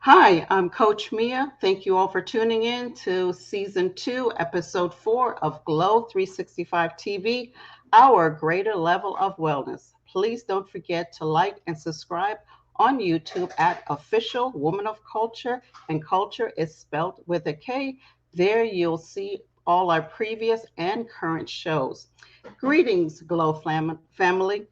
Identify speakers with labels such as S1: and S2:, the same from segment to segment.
S1: Hi, I'm Coach Mea. Thank you all for tuning in to Season 2, Episode 4 of Glow 365 TV, Our Greater Level of Wellness. Please don't forget to like and subscribe on YouTube at Official Women of Culture, and culture is spelled with a K. There you'll see all our previous and current shows. Greetings, Glow family.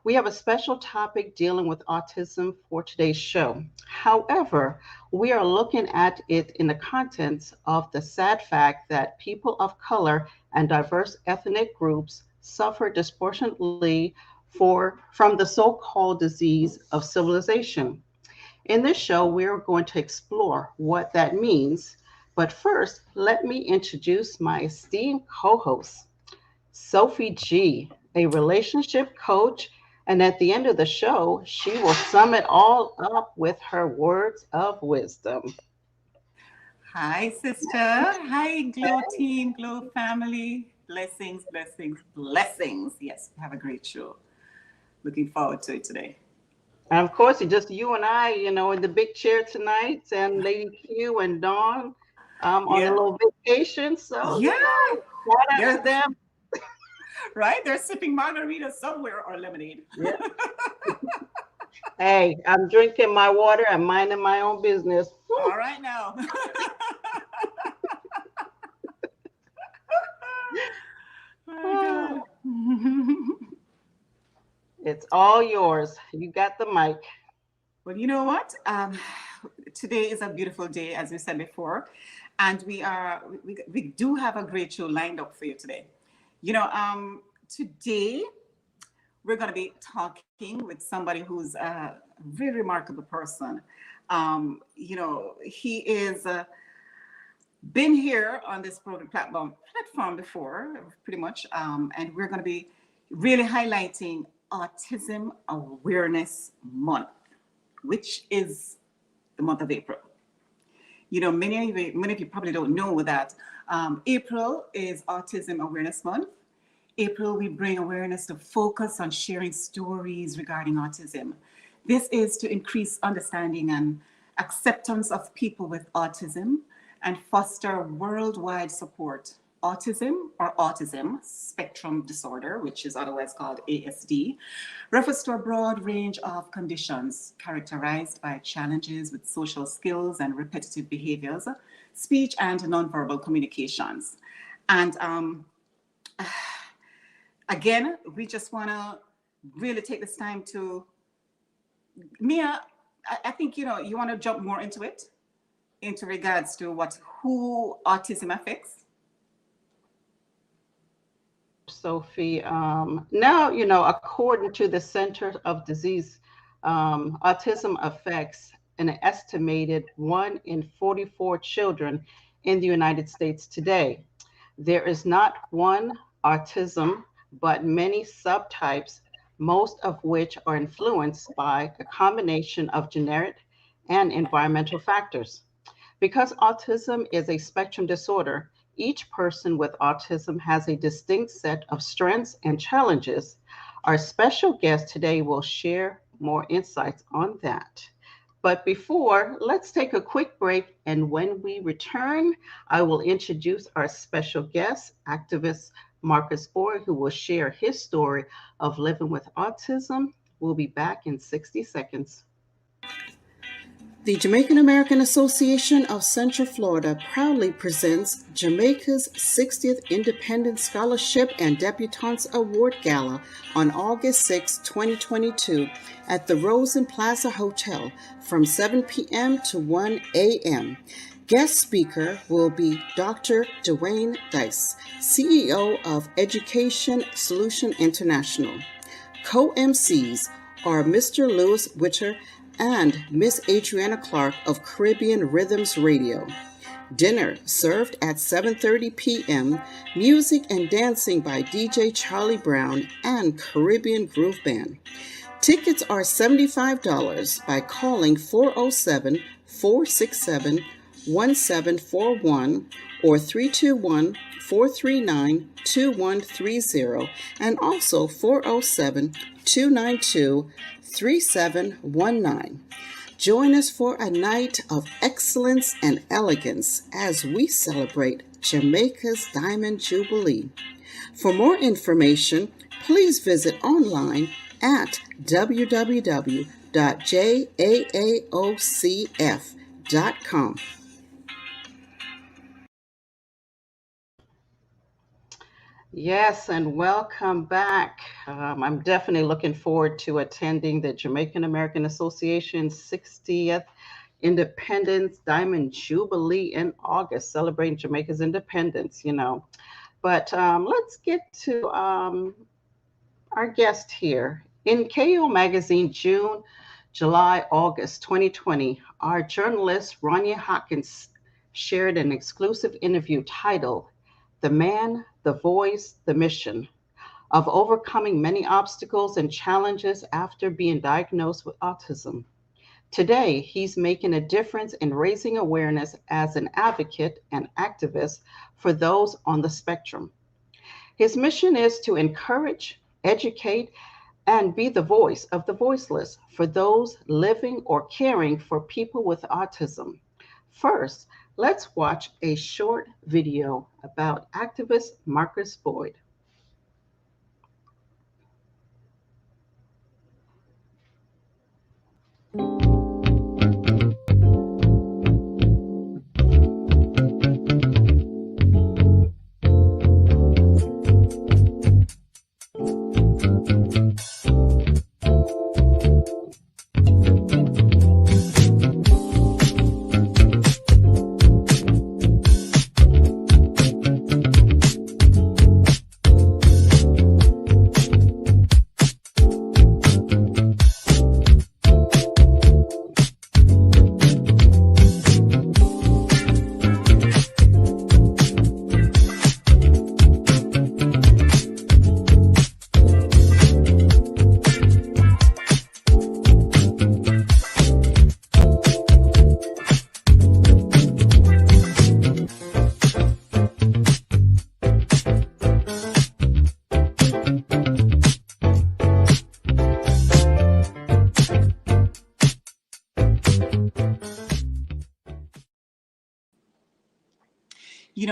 S1: We have a special topic dealing with autism for today's show. However, we are looking at it in the contents of the sad fact that people of color and diverse ethnic groups suffer disproportionately from the so-called disease of civilization. In this show, we are going to explore what that means. But first, let me introduce my esteemed co-host. Sophie G, a relationship coach. And at the end of the show, she will sum it all up with her words of wisdom.
S2: Hi, sister. Hi, Glow team, Glow family. Blessings, blessings, blessings. Yes, we have a great show. Looking forward to it today.
S1: And of course, it's just you and I, in the big chair tonight, and Lady Q and Dawn on a
S2: Yeah,
S1: little vacation. So,
S2: yeah.
S1: shout out to
S2: They're
S1: them.
S2: right. They're sipping margarita somewhere or lemonade.
S1: Yeah. Hey, I'm drinking my water. I'm minding my own business.
S2: All right now. My God.
S1: It's all yours. You got the mic.
S2: Well, you know what? Today is a beautiful day, as we said before, and we do have a great show lined up for you today. Today we're going to be talking with somebody who's a very remarkable person. He is been here on this program platform before, pretty much, and we're going to be really highlighting Autism Awareness Month, which is the month of April. Many of you probably don't know that April is Autism Awareness Month. April, we bring awareness to focus on sharing stories regarding autism. This is to increase understanding and acceptance of people with autism and foster worldwide support. Autism or autism spectrum disorder, which is otherwise called ASD, refers to a broad range of conditions characterized by challenges with social skills and repetitive behaviors, speech and nonverbal communications. And again, we just want to really take this time to, Mea, I think, you want to jump more into it, into regards to who autism affects.
S1: Sophie. Now, according to the Center of Disease, autism affects an estimated 1 in 44 children in the United States today. There is not one autism, but many subtypes, most of which are influenced by a combination of genetic and environmental factors. Because autism is a spectrum disorder, each person with autism has a distinct set of strengths and challenges. Our special guest today will share more insights on that. But before, let's take a quick break. And when we return, I will introduce our special guest, activist Marcus Boyd, who will share his story of living with autism. We'll be back in 60 seconds. The Jamaican American Association of Central Florida proudly presents Jamaica's 60th Independent Scholarship and Debutantes Award Gala on August 6, 2022 at the Rosen Plaza Hotel from 7 p.m. to 1 a.m. Guest speaker will be Dr. Dwayne Dice, CEO of Education Solution International. Co-MCs are Mr. Lewis Witter and Miss Adriana Clark of Caribbean Rhythms Radio. Dinner served at 7:30 p.m., music and dancing by DJ Charlie Brown and Caribbean Groove Band. Tickets are $75 by calling 407-467-1741 or 321-439-2130 and also 407-292-3719.
S3: Join us for a night of excellence and elegance as we celebrate Jamaica's Diamond Jubilee. For more information, please visit online at www.jaaocf.com.
S1: Yes, and welcome back. I'm definitely looking forward to attending the Jamaican American Association's 60th Independence Diamond Jubilee in August, celebrating Jamaica's independence. But let's get to our guest here. In KO Magazine, June, July, August 2020, our journalist Ronnie Hawkins shared an exclusive interview titled The Man, the Voice, the Mission of Overcoming Many Obstacles and Challenges After Being Diagnosed with Autism. Today, he's making a difference in raising awareness as an advocate and activist for those on the spectrum. His mission is to encourage, educate, and be the voice of the voiceless for those living or caring for people with autism. First, let's watch a short video about activist Marcus Boyd.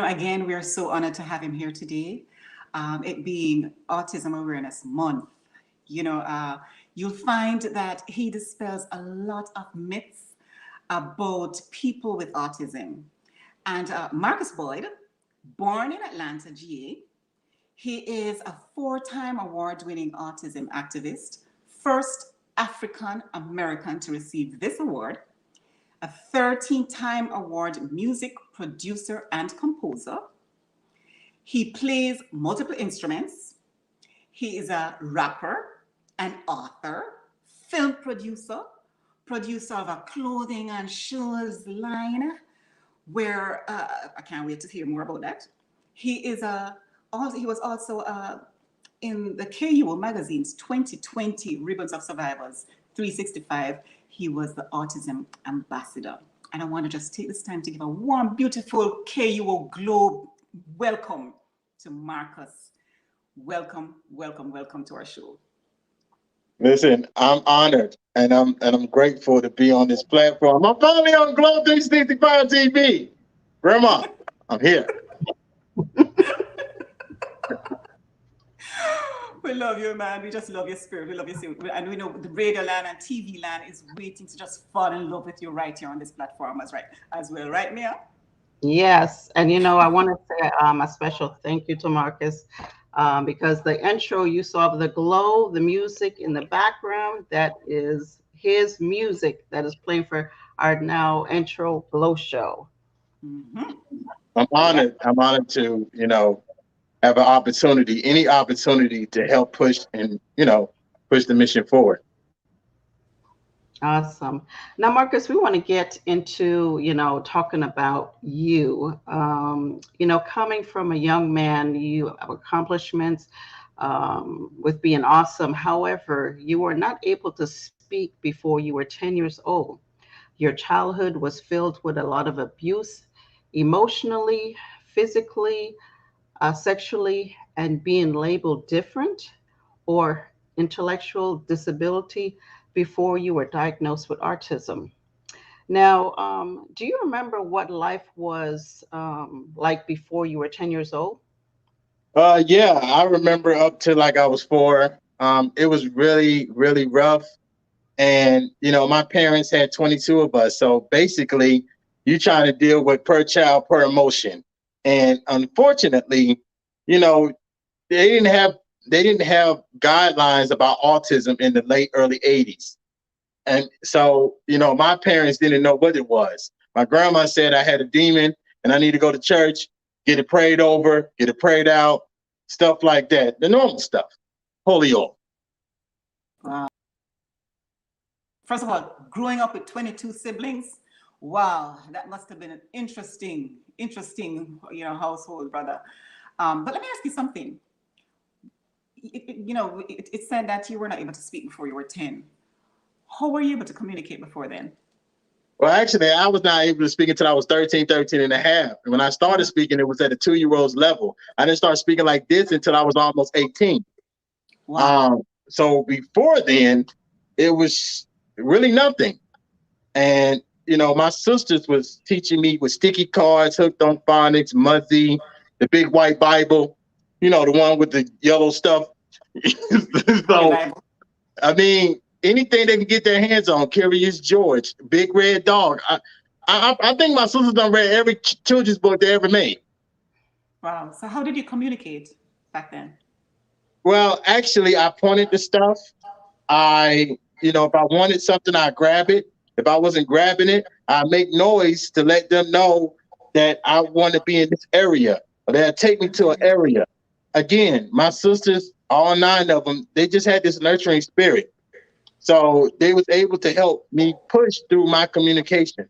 S2: Again, we are so honored to have him here today. It being Autism Awareness Month, you'll find that he dispels a lot of myths about people with autism. And Marcus Boyd, born in Atlanta, GA, he is a 4-time award-winning autism activist, first African American to receive this award, a 13-time award music producer and composer. He plays multiple instruments. He is a rapper, an author, film producer, producer of a clothing and shoes line, where I can't wait to hear more about that. He was also in the KUO magazine's 2020 Ribbons of Survivors 365. He was the Autism Ambassador. And I want to just take this time to give a warm, beautiful KUO Globe welcome to Marcus. Welcome, welcome, welcome to our show.
S4: Listen, I'm honored and I'm grateful to be on this platform. I'm finally on Globe 365 TV. Grandma, I'm here.
S2: We love you, man. We just love your spirit. We love your spirit. And we know the radio land and TV land is waiting to just fall in love with you right here on this platform as well. Right, Mea?
S1: Yes, and I want to say a special thank you to Marcus because the intro you saw of the glow, the music in the background, that is his music that is playing for our now intro glow show.
S2: Mm-hmm.
S4: I'm honored. I'm honored to, have an opportunity, any opportunity to help push and, push the mission forward.
S1: Awesome. Now, Marcus, we want to get into, talking about you. Coming from a young man, you have accomplishments with being awesome. However, you were not able to speak before you were 10 years old. Your childhood was filled with a lot of abuse, emotionally, physically, sexually, and being labeled different or intellectual disability before you were diagnosed with autism. Now, do you remember what life was like before you were 10 years old?
S4: Yeah, I remember up to like I was 4. It was really, really rough. And, my parents had 22 of us. So basically, you trying to deal with per child, per emotion. And unfortunately, you know, they didn't have they didn't have guidelines about autism in the late early 80s. And so, my parents didn't know what it was. My grandma said I had a demon and I need to go to church, get it prayed over, get it prayed out, stuff like that. The normal stuff. Holy oil.
S2: Wow. First of all, growing up with 22 siblings, wow, that must have been an interesting, household, brother. But let me ask you something. It said that you were not able to speak before you were 10. How were you able to communicate before then?
S4: Well, actually, I was not able to speak until I was 13 and a half. And when I started speaking, it was at a 2-year-old's level. I didn't start speaking like this until I was almost 18.
S2: Wow.
S4: So before then, it was really nothing. And, my sisters was teaching me with sticky cards, hooked on phonics, Muzzy, the big white Bible, the one with the yellow stuff. So, I mean, anything they can get their hands on, Curious George, Big Red Dog. I think my sisters done read every children's book they ever made.
S2: Wow. So how did you communicate back then?
S4: Well, actually, I pointed to stuff. If I wanted something, I'd grab it. If I wasn't grabbing it, I'd make noise to let them know that I want to be in this area, or they'd take me to an area. Again, my sisters, all 9 of them, they just had this nurturing spirit. So they was able to help me push through my communication.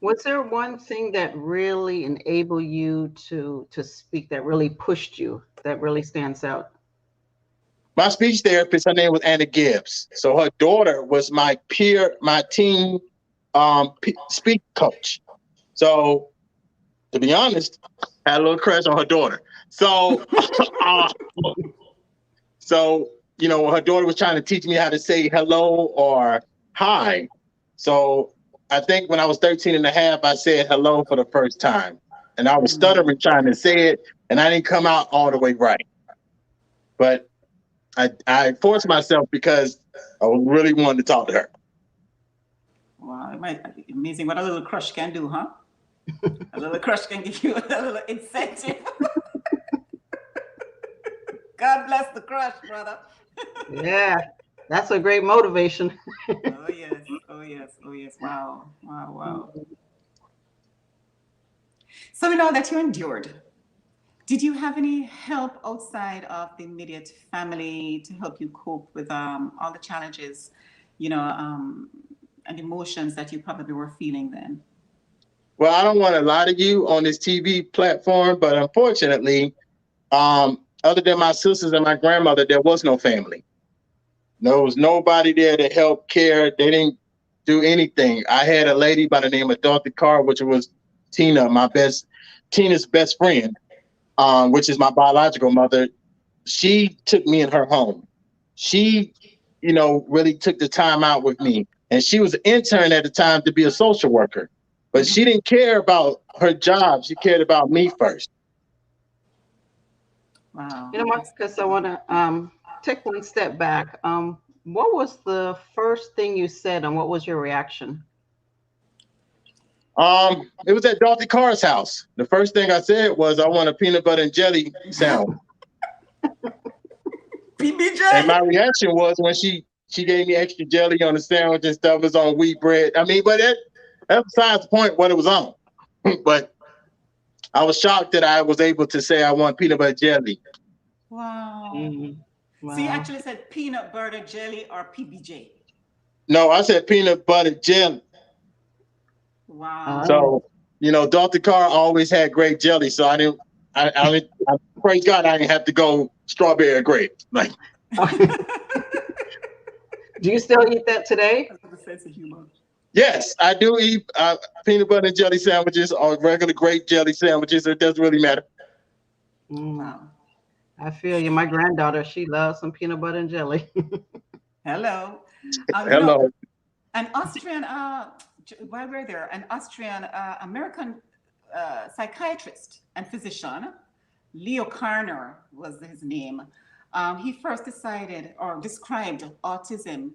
S1: Was there one thing that really enabled you to speak, that really pushed you, that really stands out?
S4: My speech therapist, her name was Anna Gibbs. So her daughter was my team speech coach. So to be honest, I had a little crush on her daughter. So, her daughter was trying to teach me how to say hello or hi. So I think when I was 13 and a half, I said hello for the first time. And I was stuttering trying to say it, and I didn't come out all the way right. But I forced myself because I really wanted to talk to her.
S2: Wow, amazing what a little crush can do, huh? A little crush can give you a little incentive. God bless the crush, brother.
S1: Yeah, that's a great motivation.
S2: Oh yes. Wow. So we know that you endured. Did you have any help outside of the immediate family to help you cope with all the challenges, and emotions that you probably were feeling then?
S4: Well, I don't want to lie to you on this TV platform, but unfortunately, other than my sisters and my grandmother, there was no family. There was nobody there to help care. They didn't do anything. I had a lady by the name of Dorothy Carr, which was Tina's best friend, which is my biological mother. She took me in her home. She, really took the time out with me. And she was an intern at the time to be a social worker. But she didn't care about her job. She cared about me first.
S2: Wow.
S1: Marcus, I want to take one step back. What was the first thing you said, and what was your reaction?
S4: It was at Dorothy Carr's house. The first thing I said was, I want a peanut butter and jelly sandwich.
S2: PBJ.
S4: And my reaction was when she gave me extra jelly on the sandwich and stuff. It was on wheat bread. I mean, but that's besides the point what it was on. But I was shocked that I was able to say I want peanut butter jelly.
S2: Wow.
S1: Mm-hmm. Wow.
S2: So you actually said peanut butter jelly or PBJ?
S4: No, I said peanut butter jelly.
S2: Wow.
S4: So, Dr. Carr always had great jelly. So I praise God I didn't have to go strawberry or grape. Like,
S1: do you still eat that today?
S2: Sense of humor.
S4: Yes, I do eat peanut butter and jelly sandwiches or regular grape jelly sandwiches. It doesn't really matter.
S1: Wow. I feel you. My granddaughter, she loves some peanut butter and jelly.
S2: Hello. You know,
S4: Hello.
S2: an Austrian, while we're there, an Austrian American psychiatrist and physician, Leo Karner was his name. He first decided or described autism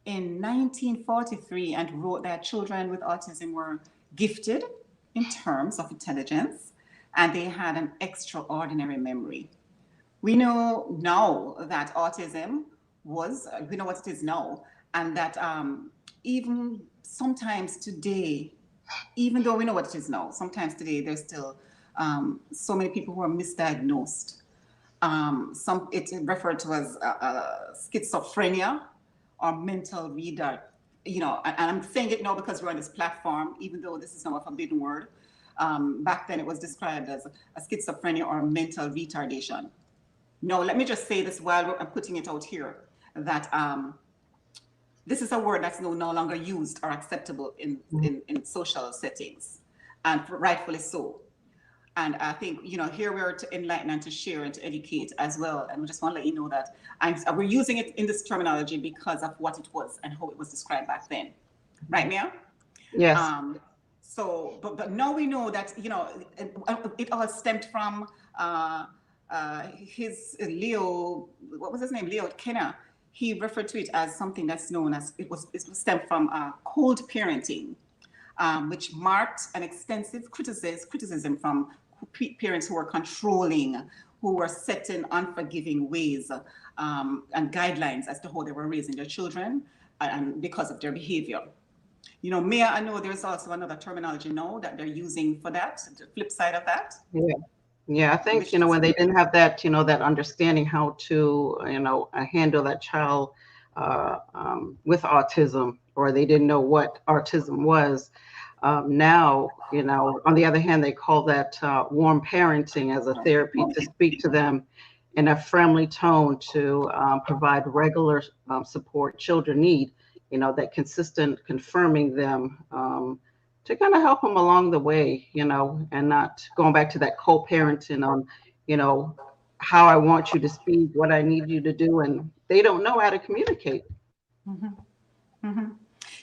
S2: in 1943 and wrote that children with autism were gifted in terms of intelligence and they had an extraordinary memory. We know now that autism we know what it is now, and that even sometimes today, even though we know what it is now, sometimes today there's still so many people who are misdiagnosed. It's referred to as schizophrenia or mental retard. You know, and I'm saying it now because we're on this platform, even though this is not a forbidden word. Back then it was described as a schizophrenia or mental retardation. No, let me just say this while I'm putting it out here, that this is a word that's no longer used or acceptable in social settings, and rightfully so. And I think, you know, here we are to enlighten and to share and to educate as well. And we just want to let you know that we're using it in this terminology because of what it was and how it was described back then. Right, Mea?
S1: Yes.
S2: So, but now we know that, you know, it all stemmed from his Leo, what was his name? Leo Kenner. He referred to it as something that's known as, it was stemmed from cold parenting, which marked an extensive criticism from parents who were controlling, who were setting unforgiving ways and guidelines as to how they were raising their children and because of their behavior. You know, Mea, I know there's also another terminology now that they're using for that, the flip side of that.
S1: Yeah. Yeah, I think, you know, when they didn't have that, you know, that understanding how to, you know, handle that child with autism, or they didn't know what autism was. Now, you know, on the other hand, they call that warm parenting as a therapy to speak to them in a friendly tone to provide regular support children need, you know, that consistent confirming them to kind of help them along the way, you know, and not going back to that co-parenting on, you know, how I want you to speak, what I need you to do, and they don't know how to communicate.
S2: Mm-hmm. Mm-hmm.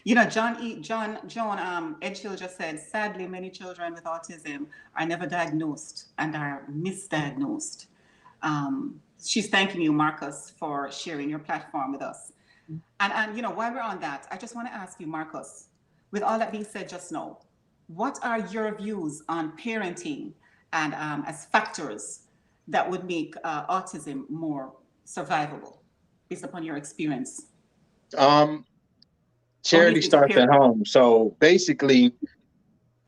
S2: You know, John Edgehill just said, sadly, many children with autism are never diagnosed and are misdiagnosed. She's thanking you, Marcus, for sharing your platform with us. And you know, while we're on that, I just want to ask you, Marcus, with all that being said just now, what are your views on parenting and as factors that would make autism more survivable based upon your experience?
S4: Charity starts at home. So basically,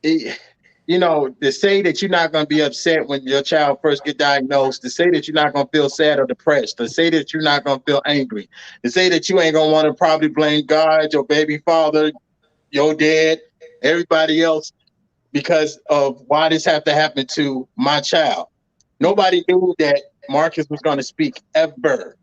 S4: you know, to say that you're not going to be upset when your child first get diagnosed, to say that you're not going to feel sad or depressed, to say that you're not going to feel angry, to say that you ain't going to want to probably blame God, your baby father, your dad, everybody else, because of why this have to happen to my child. Nobody knew that Marcus was going to speak ever.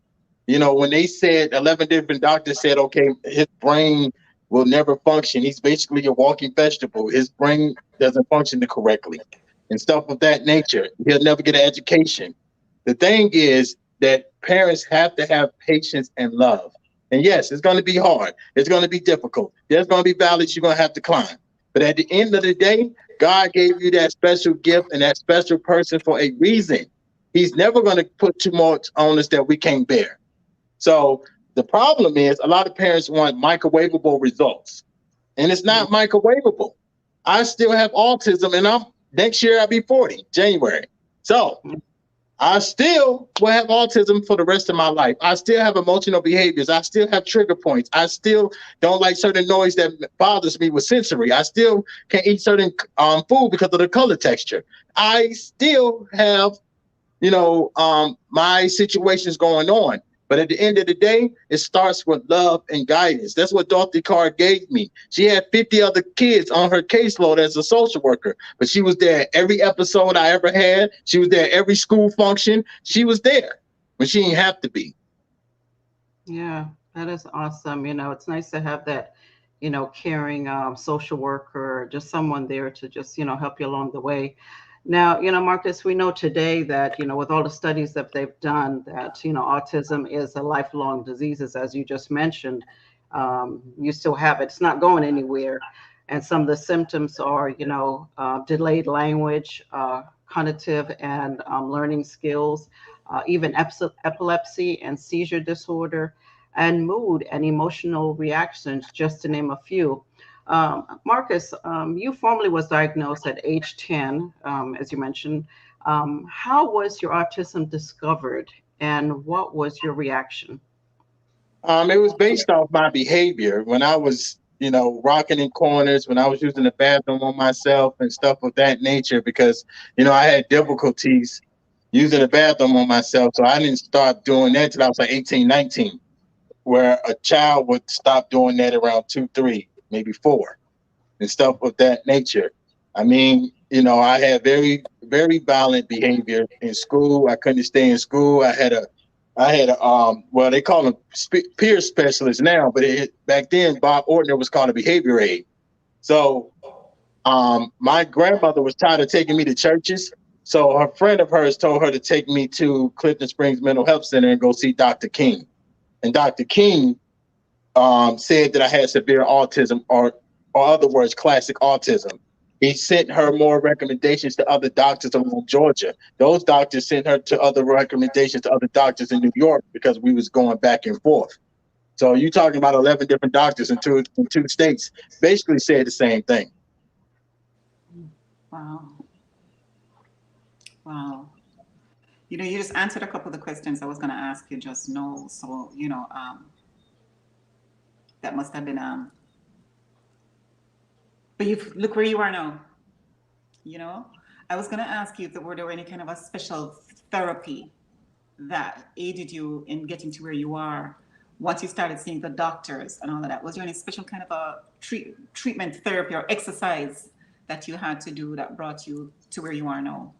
S4: You know, when they said 11 different doctors said, okay, his brain will never function. He's basically a walking vegetable. His brain doesn't function correctly and stuff of that nature. He'll never get an education. The thing is that parents have to have patience and love. And yes, it's going to be hard. It's going to be difficult. There's going to be valleys you're going to have to climb. But at the end of the day, God gave you that special gift and that special person for a reason. He's never going to put too much on us that we can't bear. So the problem is a lot of parents want microwavable results, and it's not microwavable. I still have autism, and next year I'll be 40, January. So I still will have autism for the rest of my life. I still have emotional behaviors. I still have trigger points. I still don't like certain noise that bothers me with sensory. I still can't eat certain food because of the color texture. I still have, you know, my situations going on. But at the end of the day, it starts with love and guidance. That's what Dorothy Carr gave me. She had 50 other kids on her caseload as a social worker, but she was there every episode I ever had. She was there every school function. She was there, but she didn't have to be.
S1: Yeah, that is awesome. You know, it's nice to have that, you know, caring social worker, just someone there to just, you know, help you along the way. Now, Marcus, we know today that, with all the studies that they've done, that, autism is a lifelong disease, as you just mentioned. You still have it. It's not going anywhere. And some of the symptoms are, delayed language, cognitive and learning skills, even epilepsy and seizure disorder, and mood and emotional reactions, just to name a few. Marcus, you formally was diagnosed at age 10, as you mentioned. How was your autism discovered, and what was your reaction?
S4: It was based off my behavior when I was, rocking in corners, when I was using the bathroom on myself and stuff of that nature, because, I had difficulties using the bathroom on myself. So I didn't start doing that till I was like 18, 19, where a child would stop doing that around 2, 3, maybe 4, and stuff of that nature. I mean, I had very, very violent behavior in school. I couldn't stay in school. I had a well, they call them peer specialists now, but back then Bob Ortner was called a behavior aid. So my grandmother was tired of taking me to churches. So a friend of hers told her to take me to Clifton Springs Mental Health Center and go see Dr. King. And Dr. King said that I had severe autism, or other words, classic autism. He sent her more recommendations to other doctors around Georgia. Those doctors sent her to other recommendations to other doctors in New York because we was going back and forth. So you talking about 11 different doctors in two states basically said the same thing.
S2: Wow. Wow. You just answered a couple of the questions I was going to ask you just now. So, that must have been, but look where you are now. I was going to ask you if there were any kind of a special therapy that aided you in getting to where you are once you started seeing the doctors and all of that. Was there any special kind of a treatment therapy or exercise that you had to do that brought you to where you are now?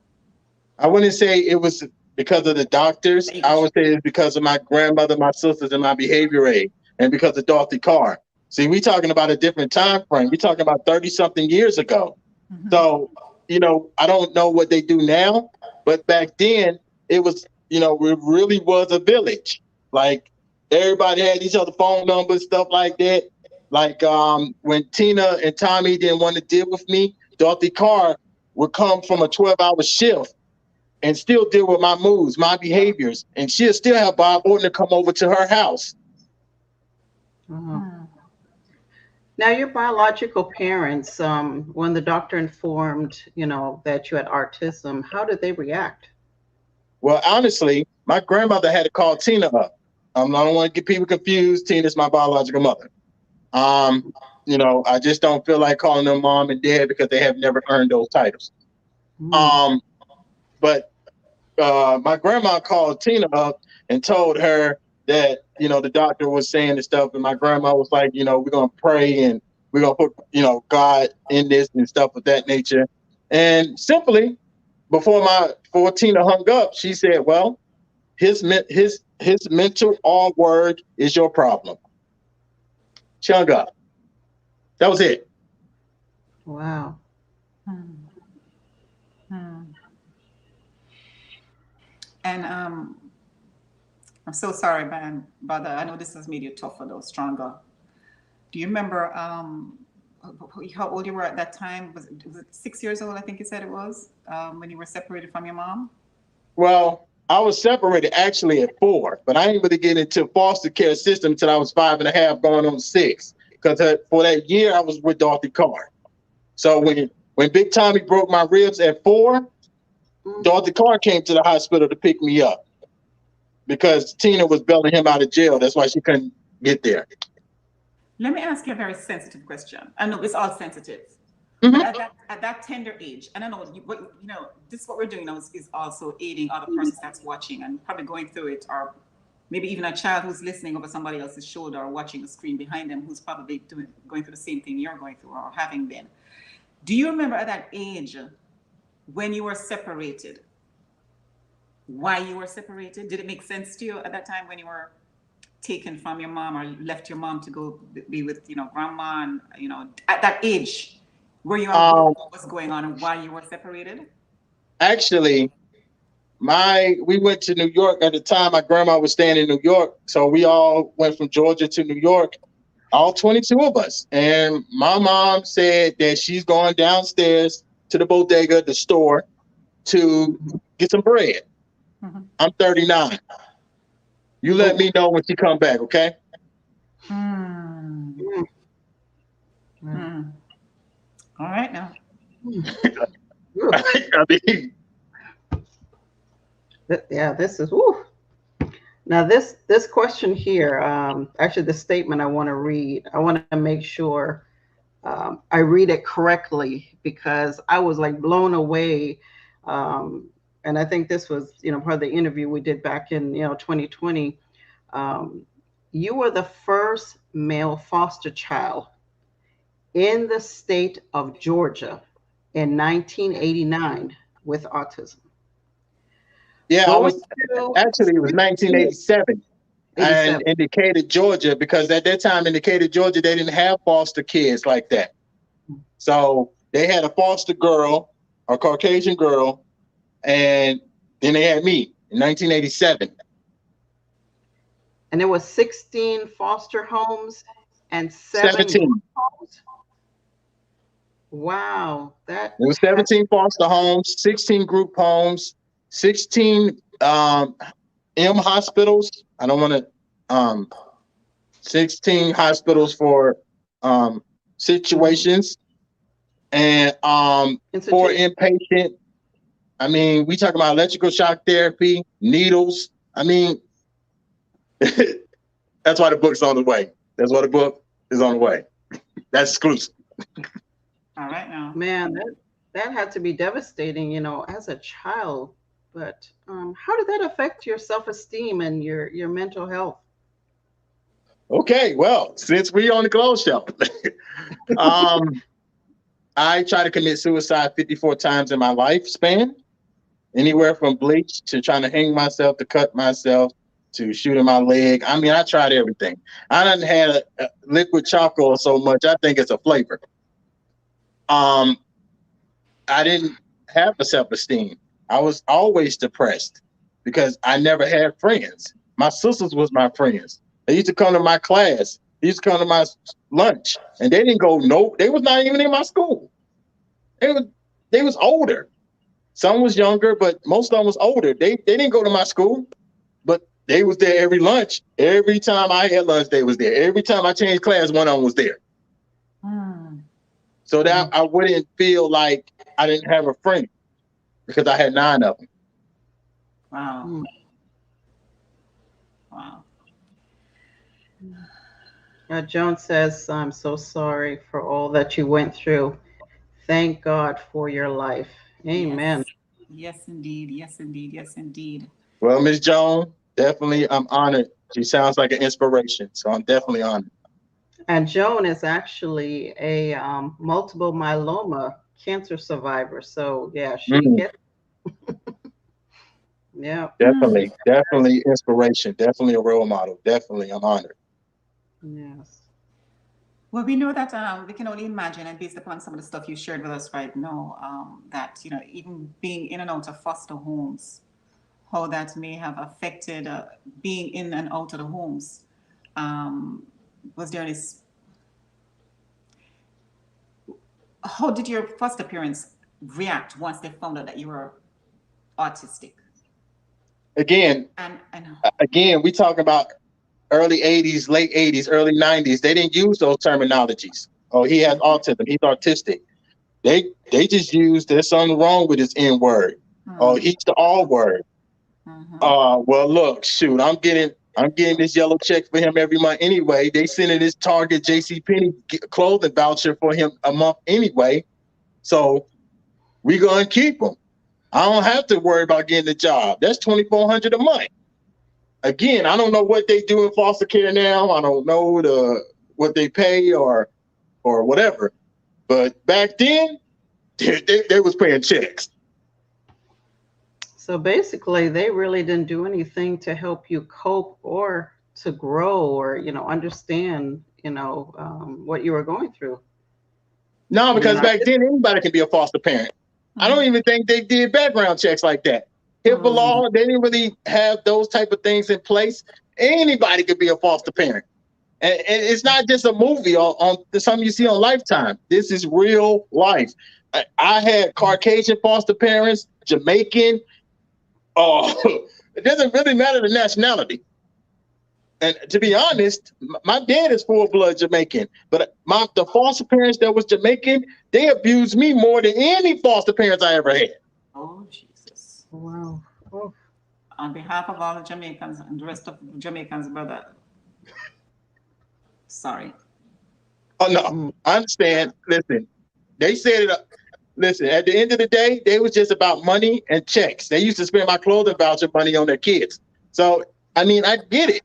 S4: I wouldn't say it was because of the doctors. I would say it's because of my grandmother, my sisters, and my behavior aid, and because of Dorothy Carr. See, we talking about a different time frame. We're talking about 30-something years ago. Mm-hmm. So, I don't know what they do now, but back then it was, it really was a village. Like everybody had each other phone numbers, stuff like that. Like when Tina and Tommy didn't want to deal with me, Dorothy Carr would come from a 12-hour shift and still deal with my moods, my behaviors. And she'll still have Bob Ortner come over to her house.
S1: Uh-huh. Now, your biological parents, when the doctor informed, that you had autism, how did they react?
S4: Well, honestly, my grandmother had to call Tina up. I don't want to get people confused. Tina's my biological mother. I just don't feel like calling them mom and dad because they have never earned those titles. But my grandma called Tina up and told her that, the doctor was saying this stuff. And my grandma was like, we're going to pray and we're going to put, God in this and stuff of that nature. And simply before Tina hung up, she said, well, his mental all word is your problem. She hung up. That was it.
S1: Wow.
S2: And I'm so sorry, man, but I know this has made you tougher though, stronger. Do you remember how old you were at that time? Was it 6 years old, I think you said it was, when you were separated from your mom?
S4: Well, I was separated actually at 4, but I didn't really get into foster care system until I was 5.5 going on 6. Because for that year, I was with Dorothy Carr. So when Big Tommy broke my ribs at 4, Dorothy Carr came to the hospital to pick me up because Tina was bailing him out of jail. That's why she couldn't get there.
S2: Let me ask you a very sensitive question. I know it's all sensitive.
S4: Mm-hmm.
S2: But at that tender age, and I know, this is what we're doing now is also aiding other persons that's watching and probably going through it, or maybe even a child who's listening over somebody else's shoulder or watching the screen behind them who's probably going through the same thing you're going through or having been. Do you remember at that age when you were separated, why you were separated? Did it make sense to you at that time when you were taken from your mom or left your mom to go be with, grandma and, at that age, were you aware of what was going on and why you were separated?
S4: actually, we went to New York at the time. My grandma was staying in New York, so we all went from Georgia to New York, all 22 of us. And my mom said that she's going downstairs to the bodega, the store, to get some bread. I'm 39. You let me know when she come back, okay?
S2: All right now.
S4: I mean,
S1: yeah, this is woo. Now this question here, actually the statement I want to read, I want to make sure I read it correctly, because I was like blown away. And I think this was, part of the interview we did back in, 2020. You were the first male foster child in the state of Georgia in 1989 with autism.
S4: Yeah, it was 1987. And in Decatur, Georgia, because at that time in Decatur, Georgia, they didn't have foster kids like that. So they had a foster girl, a Caucasian girl, and then they had me in 1987.
S1: And there was 16 foster homes and
S4: 17
S1: homes. Wow,
S4: it was 17 foster homes, 16 group homes, 16 M hospitals. I don't want to 16 hospitals for situations, and 4 inpatient. I mean, we talk about electrical shock therapy, needles. I mean, that's why the book's on the way. That's why the book is on the way. That's exclusive.
S2: All right now.
S1: Man, that had to be devastating, as a child. But how did that affect your self-esteem and your mental health?
S4: Okay, well, since we're on the clothes shelf, I tried to commit suicide 54 times in my lifespan, anywhere from bleach to trying to hang myself, to cut myself, to shooting my leg. I mean, I tried everything. I done had a liquid charcoal so much, I think it's a flavor. I didn't have a self-esteem. I was always depressed because I never had friends. My sisters was my friends. They used to come to my class. They used to come to my lunch, and they didn't go. No, they was not even in my school. They was older. Some was younger, but most of them was older. They didn't go to my school, but they was there every lunch. Every time I had lunch, they was there. Every time I changed class, one of them was there. So that I wouldn't feel like I didn't have a friend, because I had 9 of them.
S2: Wow. Wow.
S1: Joan says, I'm so sorry for all that you went through. Thank God for your life. Amen.
S2: Yes, indeed. Yes, indeed. Yes, indeed.
S4: Well, Ms. Joan, definitely I'm honored. She sounds like an inspiration, so I'm definitely honored.
S1: And Joan is actually a multiple myeloma cancer survivor. So yeah, she gets yeah.
S4: Definitely inspiration. Definitely a role model. Definitely, I'm honored.
S1: Yes.
S2: Well, we know that we can only imagine, and based upon some of the stuff you shared with us right now, that even being in and out of foster homes, how that may have affected being in and out of the homes. Was there this? How did your foster parents react once they found out that you were autistic?
S4: Again, we talk about early 80s, late 80s, early 90s. They didn't use those terminologies. Oh, he has autism. He's autistic. They just used there's something wrong with his N word. Oh, he's the R word. Well, look, shoot, I'm getting this yellow check for him every month anyway. They sending this Target JCPenney clothing voucher for him a month anyway. So we gonna keep him. I don't have to worry about getting a job. That's $2,400 a month. Again, I don't know what they do in foster care now. I don't know what they pay or whatever. But back then, they was paying checks.
S1: So basically, they really didn't do anything to help you cope or to grow or understand what you were going through.
S4: No, because back then anybody can be a foster parent. I don't even think they did background checks like that. HIPAA law, they didn't really have those type of things in place. Anybody could be a foster parent. And it's not just a movie on something you see on Lifetime. This is real life. I had Caucasian foster parents, Jamaican. Oh, it doesn't really matter the nationality. And to be honest, my dad is full-blood Jamaican, but the foster parents that was Jamaican, they abused me more than any foster parents I ever had.
S2: Oh, Jesus.
S1: Wow. Oh.
S2: On behalf of all the Jamaicans and the rest of Jamaicans, brother, sorry.
S4: Oh, no, I understand. Listen, they said it. Listen, at the end of the day, they was just about money and checks. They used to spend my clothing voucher money on their kids. So, I mean, I get it.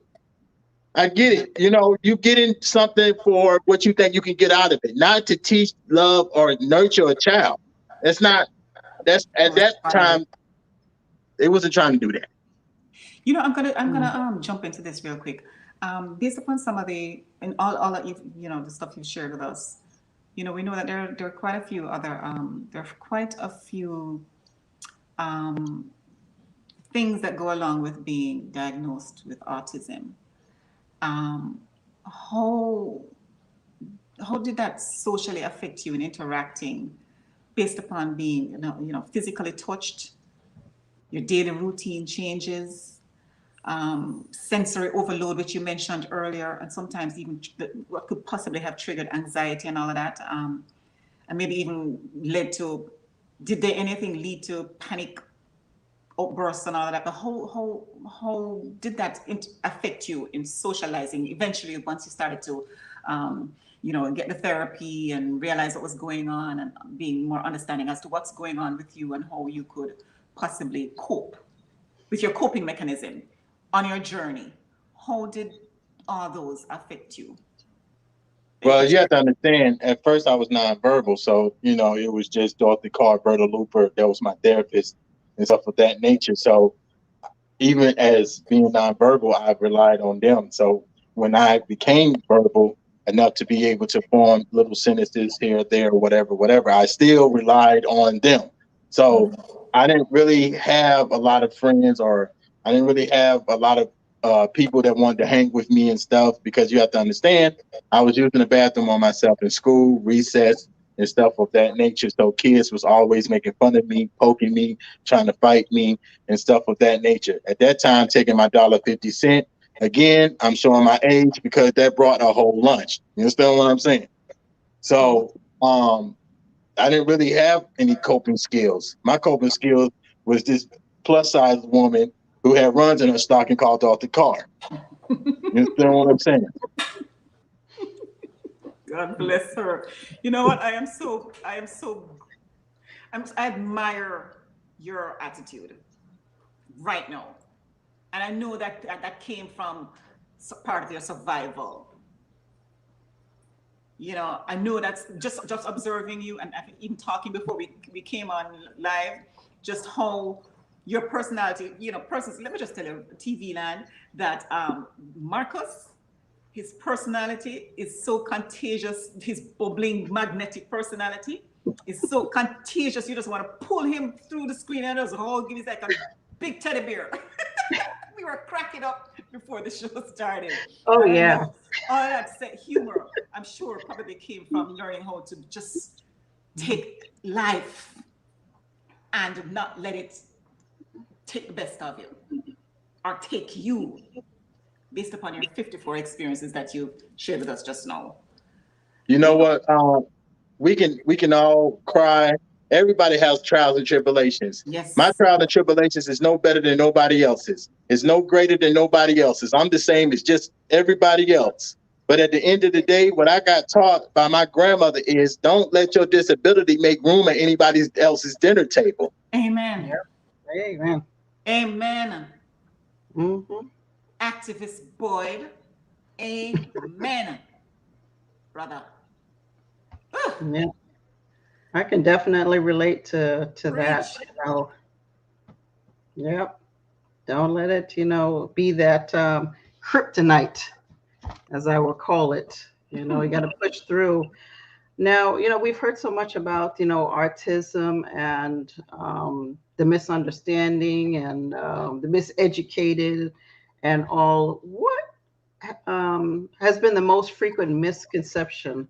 S4: I get it. You know, you getting something for what you think you can get out of it, not to teach, love, or nurture a child. That's at that time, they wasn't trying to do that.
S2: You know, I'm gonna jump into this real quick. Based upon some of the and all that the stuff you've shared with us, we know that there are quite a few other things that go along with being diagnosed with autism. How did that socially affect you in interacting, based upon being physically touched, your daily routine changes, sensory overload, which you mentioned earlier, and sometimes even what could possibly have triggered anxiety and all of that, and maybe even did there anything lead to panic outbursts and all of that? But how did that affect you in socializing eventually once you started to get the therapy and realize what was going on and being more understanding as to what's going on with you and how you could possibly cope with your coping mechanism on your journey? How did all those affect you?
S4: Well, you have to understand, at first I was nonverbal. So, it was just Dorothy Carr, Berta Looper, that was my therapist and stuff of that nature. So even as being nonverbal, I relied on them. So when I became verbal enough to be able to form little sentences here, there, whatever, I still relied on them. So I didn't really have a lot of friends, or I didn't really have a lot of people that wanted to hang with me and stuff, because you have to understand, I was using the bathroom on myself in school, recess, and stuff of that nature. So kids was always making fun of me, poking me, trying to fight me, and stuff of that nature. At that time, taking my $1.50. Again, I'm showing my age because that brought a whole lunch. You understand what I'm saying? So I didn't really have any coping skills. My coping skills was this plus size woman who had runs in her stocking called Dorothy Carr. You understand what I'm saying?
S2: God bless her. You know what? I admire your attitude right now. And I know that came from part of your survival. I know that's just observing you and even talking before we came on live, just how your personality, let me just tell you, TV land, that Marcus, his personality is so contagious. His bubbling, magnetic personality is so contagious. You just want to pull him through the screen and just give him like a big teddy bear. We were cracking up before the show started.
S1: Oh, yeah.
S2: All that humor, I'm sure, probably came from learning how to just take life and not let it take the best of you or take you, based upon your 54 experiences that you shared with us just now.
S4: You know what? We can all cry. Everybody has trials and tribulations.
S2: Yes.
S4: My trial and tribulations is no better than nobody else's. It's no greater than nobody else's. I'm the same as just everybody else. But at the end of the day, what I got taught by my grandmother is, don't let your disability make room at anybody else's dinner table.
S2: Amen.
S1: Yep. Amen.
S2: Amen.
S1: Mm-hmm.
S2: Activist Boyd. Amen. Brother.
S1: Yeah. I can definitely relate to that. Yep. Don't let it, be that kryptonite, as I will call it. You got to push through. Now, we've heard so much about, autism and the misunderstanding and the miseducated and all. What has been the most frequent misconception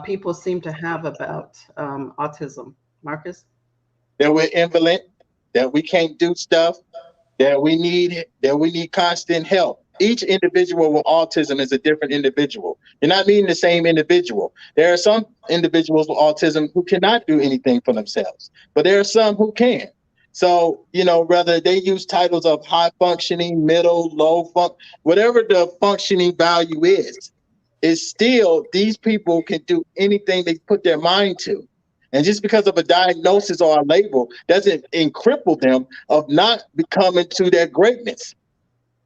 S1: people seem to have about autism? Marcus?
S4: That we're invalid, that we can't do stuff, that we need constant help. Each individual with autism is a different individual. You're not meeting the same individual. There are some individuals with autism who cannot do anything for themselves, but there are some who can. So, whether they use titles of high functioning, middle, low whatever the functioning value is still these people can do anything they put their mind to. And just because of a diagnosis or a label doesn't cripple them of not becoming to their greatness.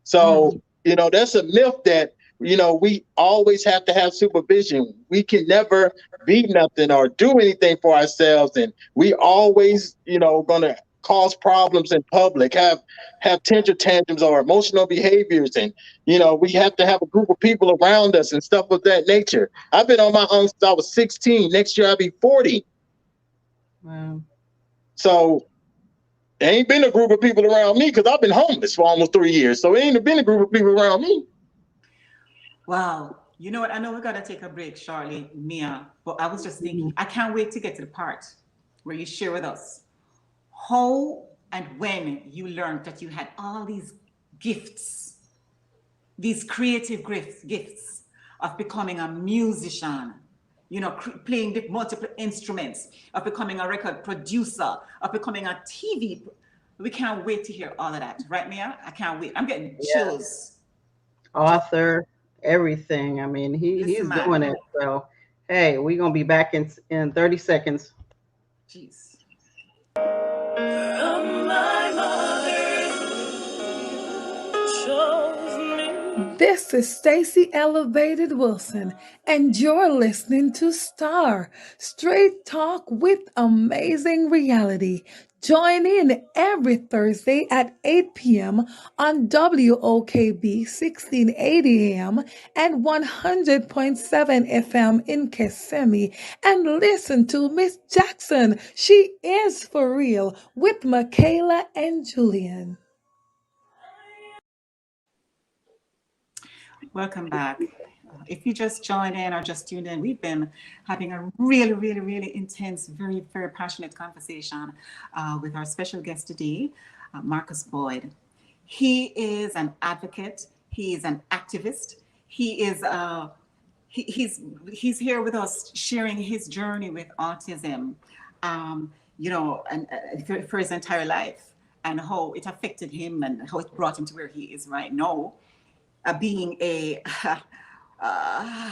S4: So, that's a myth that, we always have to have supervision. We can never be nothing or do anything for ourselves. And we always, going to cause problems in public, have temper tantrums or emotional behaviors. And, we have to have a group of people around us and stuff of that nature. I've been on my own since I was 16. Next year, I'll be 40.
S1: Wow.
S4: So there ain't been a group of people around me because I've been homeless for almost 3 years. So it ain't been a group of people around me.
S2: Wow. You know what? I know we got to take a break, Charlie, Mea, but I was just thinking, I can't wait to get to the part where you share with us how and when you learned that you had all these gifts, these creative gifts of becoming a musician, playing the multiple instruments, of becoming a record producer, of becoming a TV. We can't wait to hear all of that. Right, Mea? I can't wait. I'm getting chills.
S1: Author, everything. I mean, he's doing it. So, hey, we're going to be back in 30 seconds.
S2: Jeez.
S5: This is Stacey Elevated Wilson, and you're listening to Star, Straight Talk with Amazing Reality. Join in every Thursday at 8 p.m. on WOKB 1680 AM and 100.7 FM in Kissimmee, and listen to Miss Jackson. She is for real with Michaela and Julian.
S2: Welcome back. If you just joined in or just tuned in, we've been having a really, really, really intense, very, very passionate conversation with our special guest today, Marcus Boyd. He is an advocate. He is an activist. He is he's here with us, sharing his journey with autism, and for his entire life, and how it affected him and how it brought him to where he is right now. Being a, I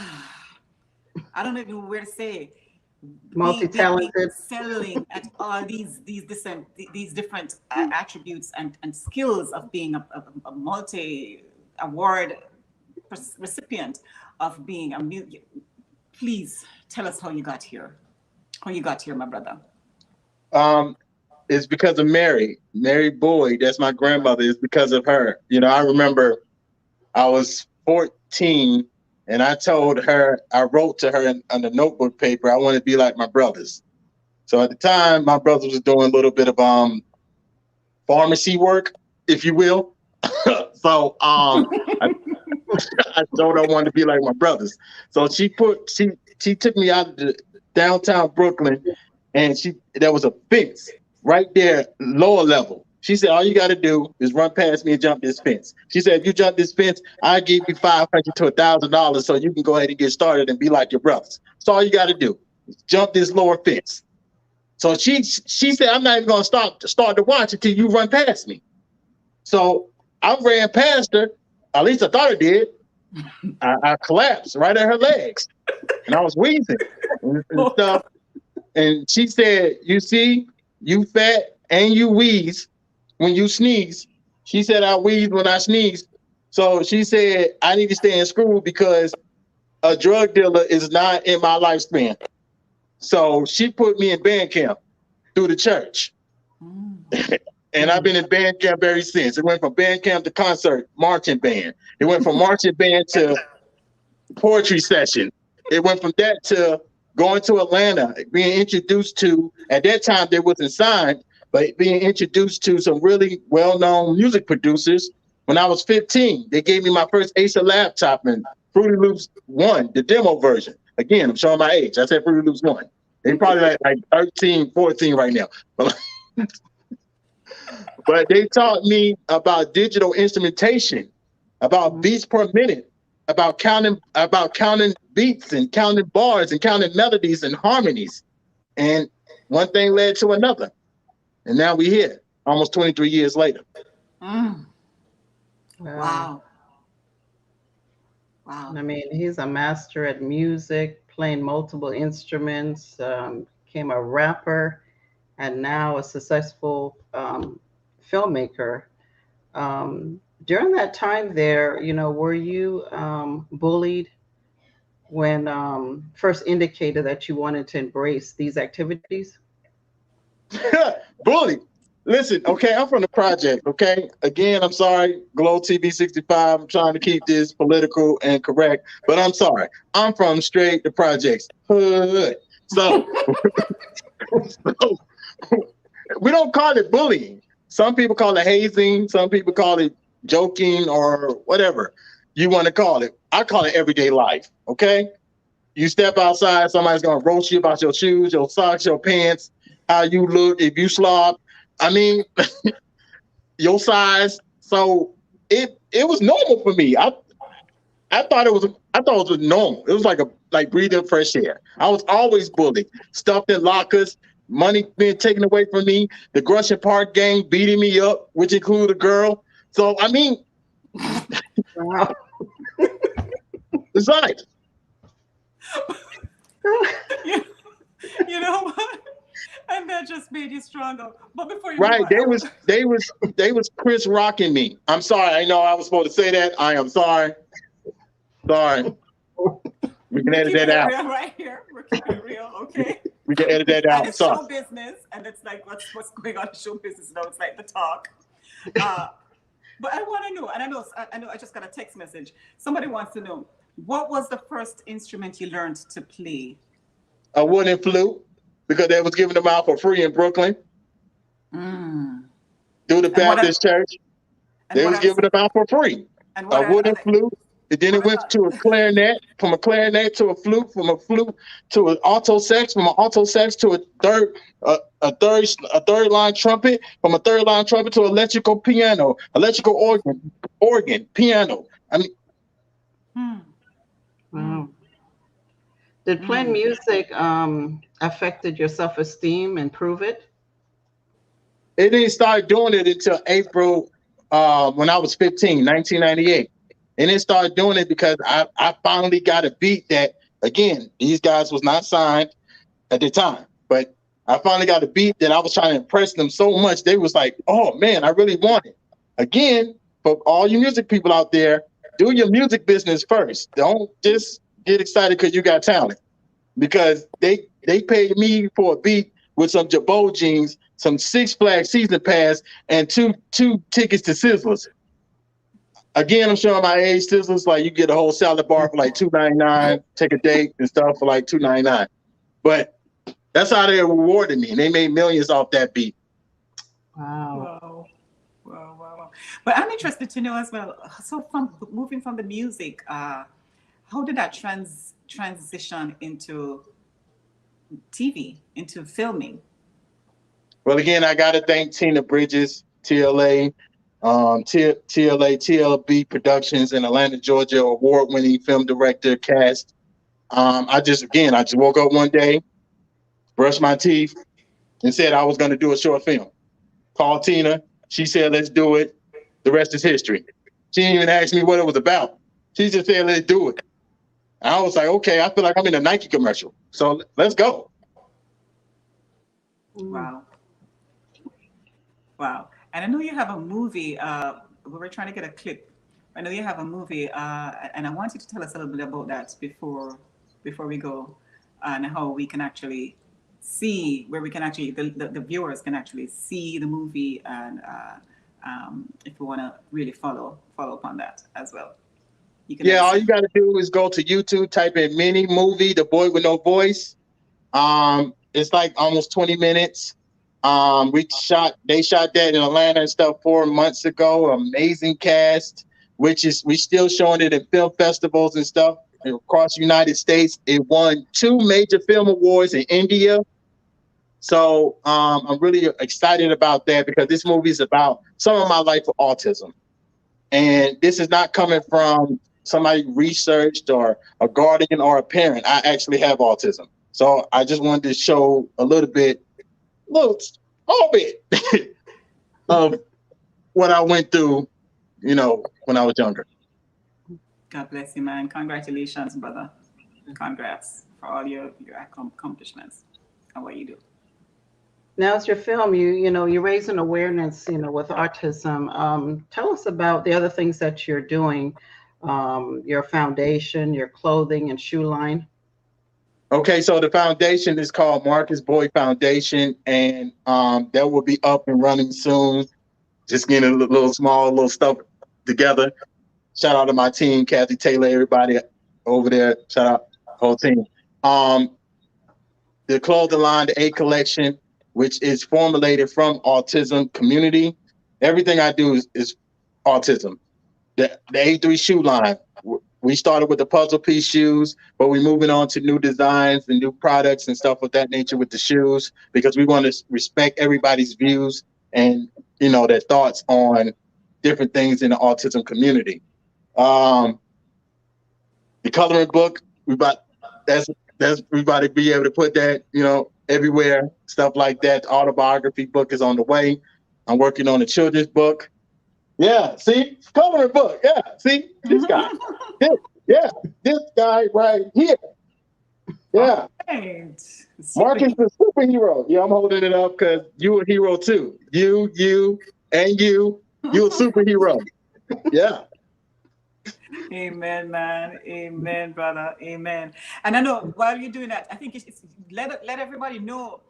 S2: don't even know where to say,
S1: multi-talented,
S2: excelling at all these different attributes and skills of being a multi-award recipient, of being a. Please tell us how you got here. How you got here, my brother.
S4: It's because of Mary Boyd. That's my grandmother. It's because of her. I remember I was 14 and I wrote to her on the notebook paper, I want to be like my brothers. So at the time, my brother was doing a little bit of pharmacy work, if you will. So I told her I wanted to be like my brothers. So she took me out to downtown Brooklyn, and there was a fence right there, lower level. She said, all you got to do is run past me and jump this fence. She said, if you jump this fence, I'll give you $500 to $1,000 so you can go ahead and get started and be like your brothers. That's all you got to do. Jump this lower fence. So she said, I'm not even going to start to watch until you run past me. So I ran past her. At least I thought I did. I collapsed right at her legs. And I was wheezing and stuff. And she said, you see, you fat and you wheeze when you sneeze. She said I wheeze when I sneeze. So she said I need to stay in school because a drug dealer is not in my lifespan. So she put me in band camp through the church. And I've been in band camp ever since. It went from band camp to concert, marching band. It went from marching band to poetry session. It went from that to going to Atlanta, being introduced to, at that time they wasn't signed, but being introduced to some really well-known music producers. When I was 15, they gave me my first Acer laptop and Fruity Loops 1, the demo version. Again, I'm showing my age. I said Fruity Loops 1. They probably like 13, 14 right now. But they taught me about digital instrumentation, about beats per minute, about counting beats and counting bars and counting melodies and harmonies. And one thing led to another. And now we're here, almost 23 years later.
S2: Mm. Wow. Wow.
S1: I mean, he's a master at music, playing multiple instruments, became a rapper, and now a successful filmmaker. During that time there, were you bullied when first indicated that you wanted to embrace these activities?
S4: Bully. Listen, okay, I'm from the project, okay? Again, I'm sorry, Glow TV 65. I'm trying to keep this political and correct, but I'm sorry. I'm from straight the projects. Hood. So, so we don't call it bullying. Some people call it hazing. Some people call it joking or whatever you want to call it. I call it everyday life, okay? You step outside, somebody's going to roast you about your shoes, your socks, your pants, how you look, if you slop. I mean, your size. So it was normal for me. I thought it was normal. It was like breathing fresh air. I was always bullied, stuffed in lockers, money being taken away from me, the Grushin Park gang beating me up, which included a girl. So I mean,
S1: Wow.
S4: it's right.
S2: You know what? And that just made you stronger. But before you
S4: Right,
S2: move on,
S4: they was Chris rocking me. I'm sorry. I know I was supposed to say that. I am sorry. Sorry. We can edit that out.
S2: real right here. We're keeping it real, okay?
S4: We can edit that
S2: And
S4: out.
S2: it's
S4: Sorry.
S2: show business, and it's like what's going on in show business now. It's like the talk. But I want to know, and I know I just got a text message. Somebody wants to know, what was the first instrument you learned to play?
S4: A wooden flute, because they was giving them out for free in Brooklyn through the Baptist church. They was giving them out for free. A wooden flute. And then it went to a clarinet, from a clarinet to a flute to an alto sax, from an alto sax to a third line trumpet, from a third line trumpet to electrical piano, electrical organ, piano. I mean,
S1: Wow. Did playing music affected your self-esteem, improve it?
S4: it didn't start doing it until April when I was 15, 1998. And it started doing it because I finally got a beat that, again, these guys was not signed at the time. But I finally got a beat that I was trying to impress them so much. They was like, oh, man, I really want it. Again, for all you music people out there, do your music business first. Don't just get excited because you got talent. Because they paid me for a beat with some Jabot jeans, some Six Flags season pass, and two tickets to Sizzlers. Again, I'm showing my age. Sizzlers, like you get a whole salad bar for like $2.99, take a date and stuff for like $2.99. But that's how they rewarded me. And they made millions off that beat.
S1: Wow.
S2: Wow. But I'm interested to know as well. So from moving from the music, how did that transition into TV, into filming?
S4: Well, again, I got to thank Tina Bridges, TLA, TLB Productions in Atlanta, Georgia, award-winning film director, cast. I just woke up one day, brushed my teeth, and said I was going to do a short film. Called Tina. She said, let's do it. The rest is history. She didn't even ask me what it was about. She just said, let's do it. And I was like, okay, I feel like I'm in a Nike commercial. So let's go.
S2: Wow. And I know you have a movie. We were trying to get a clip. I know you have a movie, and I want you to tell us a little bit about that before we go, and how we can actually see, where we can actually, the viewers can actually see the movie, and if we want to really follow up on that as well.
S4: All you got to do is go to YouTube, type in Mini Movie, The Boy with No Voice. It's like almost 20 minutes. They shot that in Atlanta and stuff 4 months ago. Amazing cast, we still showing it at film festivals and stuff across the United States. It won 2 major film awards in India. So I'm really excited about that because this movie is about some of my life with autism. And this is not coming from somebody researched or a guardian or a parent. I actually have autism. So I just wanted to show a little bit of what I went through, when I was younger.
S2: God bless you, man. Congratulations, brother. Congrats for all your accomplishments and what you do.
S1: Now, it's your film. You're raising awareness, with autism. Tell us about the other things that you're doing. Your foundation, your clothing and shoe line.
S4: Okay, so the foundation is called Marcus Boyd Foundation, and that will be up and running soon. Just getting a little stuff together. Shout out to my team, Kathy Taylor, everybody over there. Shout out whole team. The clothing line, the A collection, which is formulated from autism community. Everything I do is autism. The A3 shoe line. We started with the puzzle piece shoes, but we're moving on to new designs and new products and stuff of that nature with the shoes because we want to respect everybody's views and their thoughts on different things in the autism community. The coloring book, we about to be able to put that everywhere, stuff like that. The autobiography book is on the way. I'm working on a children's book. Yeah, see? Coloring book. Yeah, see? This guy. This guy right here. Yeah.
S2: Right.
S4: Marcus the superhero. Yeah, I'm holding it up because you a hero too. You a superhero. Yeah.
S2: Amen, man. Amen, brother. Amen. And I know while you're doing that, I think it's let everybody know,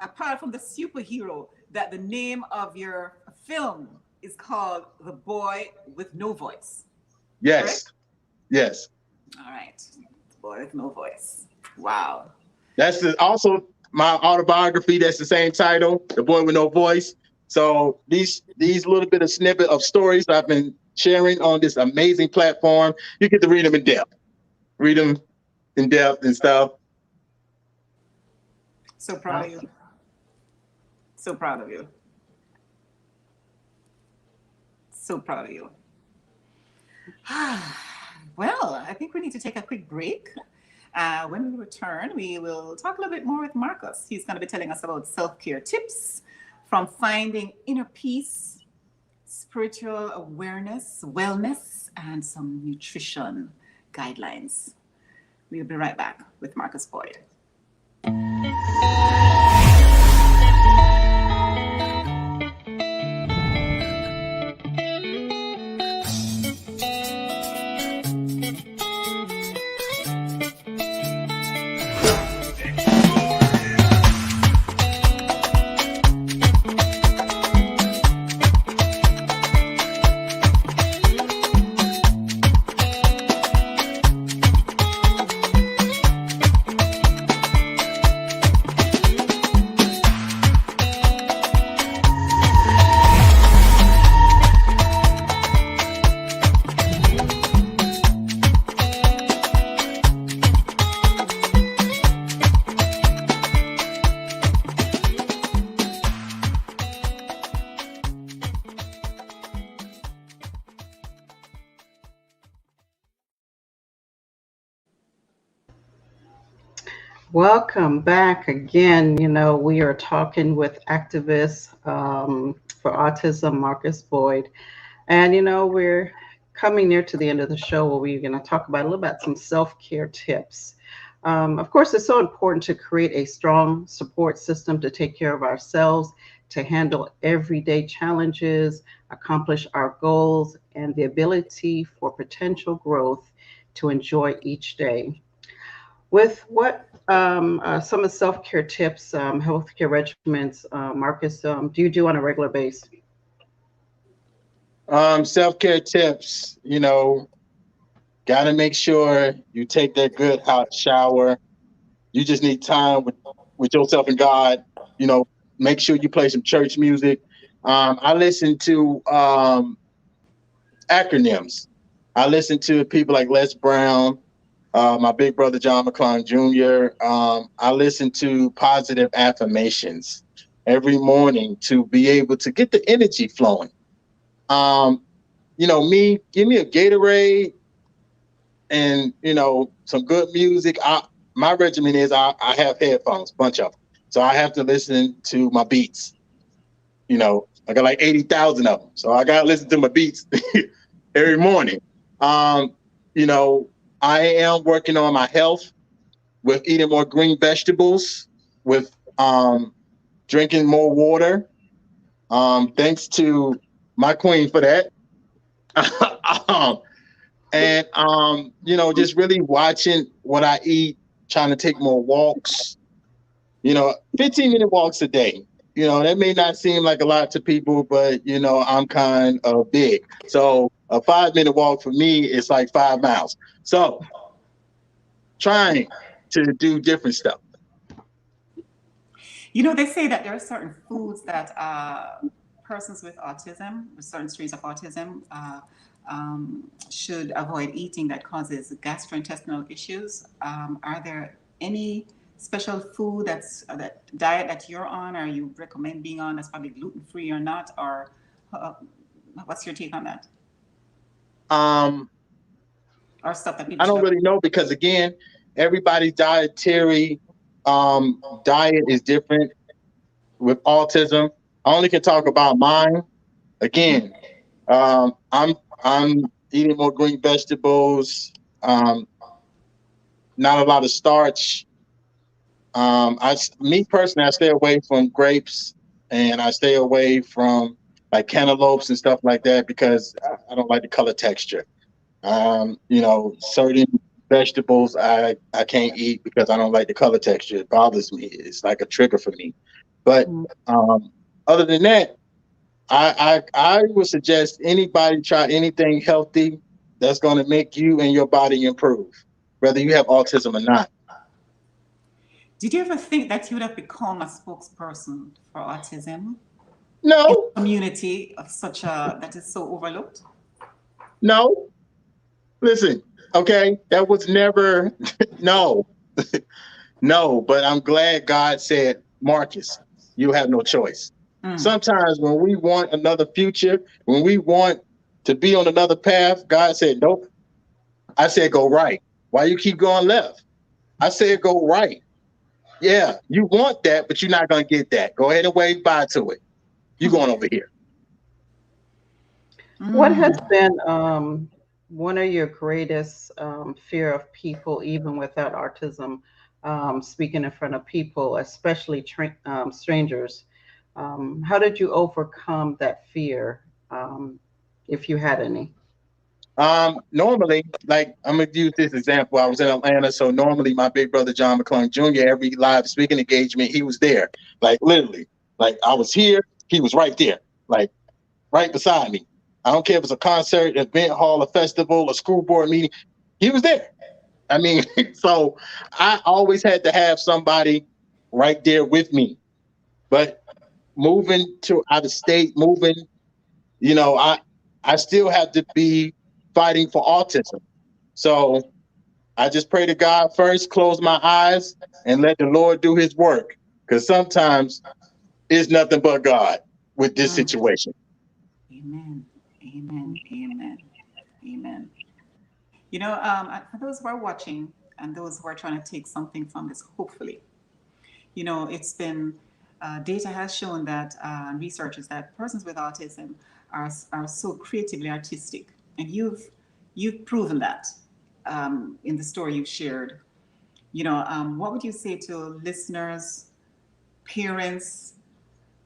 S2: apart from the superhero, that the name of your film is called The Boy with No Voice.
S4: Yes.
S2: Correct?
S4: Yes.
S2: All right. The Boy with No Voice. Wow.
S4: That's also my autobiography. That's the same title, The Boy with No Voice. So these little bit of snippet of stories I've been sharing on this amazing platform, you get to read them in depth. Read them in depth and stuff.
S2: So proud of you. So proud of you. So proud of you. Well, I think we need to take a quick break. When we return, we will talk a little bit more with Marcus. He's going to be telling us about self-care tips from finding inner peace, spiritual awareness, wellness, and some nutrition guidelines. We'll be right back with Marcus Boyd.
S1: Welcome back again. We are talking with activists for autism, Marcus Boyd. And, we're coming near to the end of the show where we're going to talk about a little about some self-care tips. Of course, it's so important to create a strong support system to take care of ourselves, to handle everyday challenges, accomplish our goals, and the ability for potential growth to enjoy each day. With what some of the self-care tips, healthcare regimens, Marcus, do you do on a regular basis?
S4: Self-care tips, got to make sure you take that good hot shower. You just need time with yourself and God. You know, make sure you play some church music. I listen to acronyms. I listen to people like Les Brown, my big brother John McClung Jr. I listen to positive affirmations every morning to be able to get the energy flowing. You know, give me a Gatorade and, you know, some good music. My regimen is I have headphones, bunch of them. So I have to listen to my beats. You know, I got like 80,000 of them. So I got to listen to my beats every morning. You know, I am working on my health with eating more green vegetables, with drinking more water. Thanks to my queen for that. um, and you know, just really watching what I eat, trying to take more walks. You know, 15-minute walks a day. You know, that may not seem like a lot to people, but you know, I'm kind of big. So a 5-minute walk for me is like 5 miles. So trying to do different stuff.
S2: You know, they say that there are certain foods that persons with autism, with certain strains of autism, should avoid eating that causes gastrointestinal issues. Are there any special food that diet that you're on, or you recommend being on, that's probably gluten-free or not, or what's your take on that?
S4: Um,
S2: Or stuff that people
S4: I don't
S2: should
S4: really know because again, everybody's dietary diet is different with autism. I only can talk about mine. Again, I'm eating more green vegetables, not a lot of starch. Me personally, I stay away from grapes and I stay away from like cantaloupes and stuff like that because I don't like the color texture. You know, certain vegetables I can't eat because I don't like the color texture. It bothers me. It's like a trigger for me. But other than that, I would suggest anybody try anything healthy that's going to make you and your body improve, whether you have autism or not.
S2: Did you ever think that you would have become a spokesperson for autism in
S4: No,
S2: a community of such a that is so overlooked?
S4: no. Listen, okay, that was never no, no. But I'm glad God said, Marcus, you have no choice.
S2: Mm.
S4: Sometimes when we want another future, when we want to be on another path, God said, nope. I said, go right. Why you keep going left? I said, go right. Yeah, you want that, but you're not going to get that. Go ahead and wave bye to it. You going over here.
S1: What has
S2: Mm.
S1: been one of your greatest fear of people, even without autism, speaking in front of people, especially strangers? How did you overcome that fear, if you had any?
S4: Normally, like I'm gonna use this example. I was in Atlanta, so normally my big brother John McClung Jr. every live speaking engagement, he was there. Like literally, like I was here, he was right there, like right beside me. I don't care if it's a concert, event hall, a festival, a school board meeting, he was there. I mean, so I always had to have somebody right there with me. But moving to out of state, moving, you know, I still have to be fighting for autism. So I just pray to God first, close my eyes, and let the Lord do his work. Because sometimes it's nothing but God with this
S2: Mm.
S4: situation.
S2: Amen. Amen. Amen. Amen. You know, for those who are watching and those who are trying to take something from this, hopefully, you know, it's been data has shown that researchers that persons with autism are so creatively artistic, and you've proven that in the story you've shared. You know, what would you say to listeners, parents,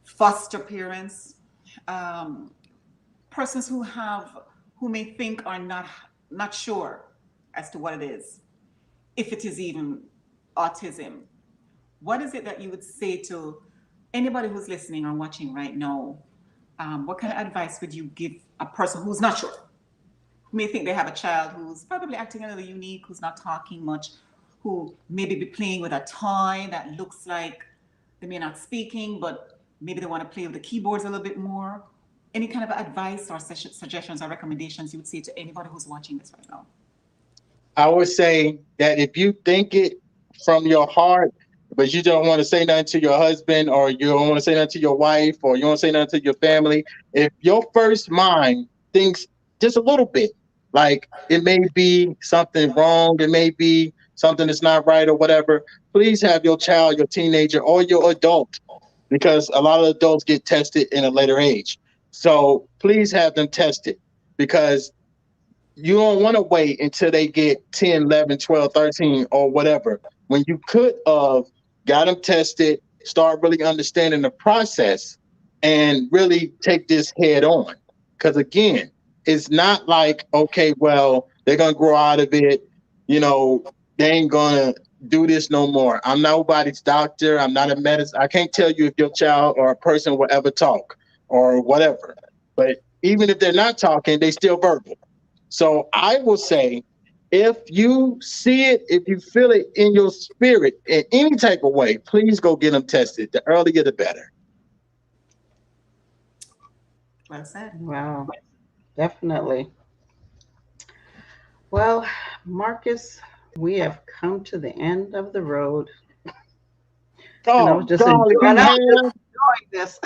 S2: foster parents, um, persons who may think are not sure as to what it is, if it is even autism? What is it that you would say to anybody who's listening or watching right now? What kind of advice would you give a person who's not sure, who may think they have a child who's probably acting a little unique, who's not talking much, who maybe be playing with a toy that looks like they may not speaking, but maybe they want to play with the keyboards a little bit more. Any kind of advice or suggestions or recommendations you would say to anybody who's watching this right now?
S4: I would say that if you think it from your heart, but you don't want to say nothing to your husband, or you don't want to say nothing to your wife, or you don't want to say nothing to your family, if your first mind thinks just a little bit, like it may be something wrong, it may be something that's not right or whatever, please have your child, your teenager, or your adult, because a lot of adults get tested in a later age. So please have them tested, because you don't want to wait until they get 10, 11, 12, 13, or whatever. When you could have got them tested, start really understanding the process, and really take this head on. Because again, it's not like, okay, well, they're going to grow out of it. You know, they ain't going to do this no more. I'm nobody's doctor. I'm not a medicine. I can't tell you if your child or a person will ever talk or whatever. But even if they're not talking, they still verbal. So I will say, if you see it, if you feel it in your spirit in any type of way, please go get them tested. The earlier, the better.
S2: Well said.
S1: Wow, definitely. Well, Marcus, we have come to the end of the road, and
S4: Oh, golly, we
S1: I was just
S4: have.
S1: enjoying this.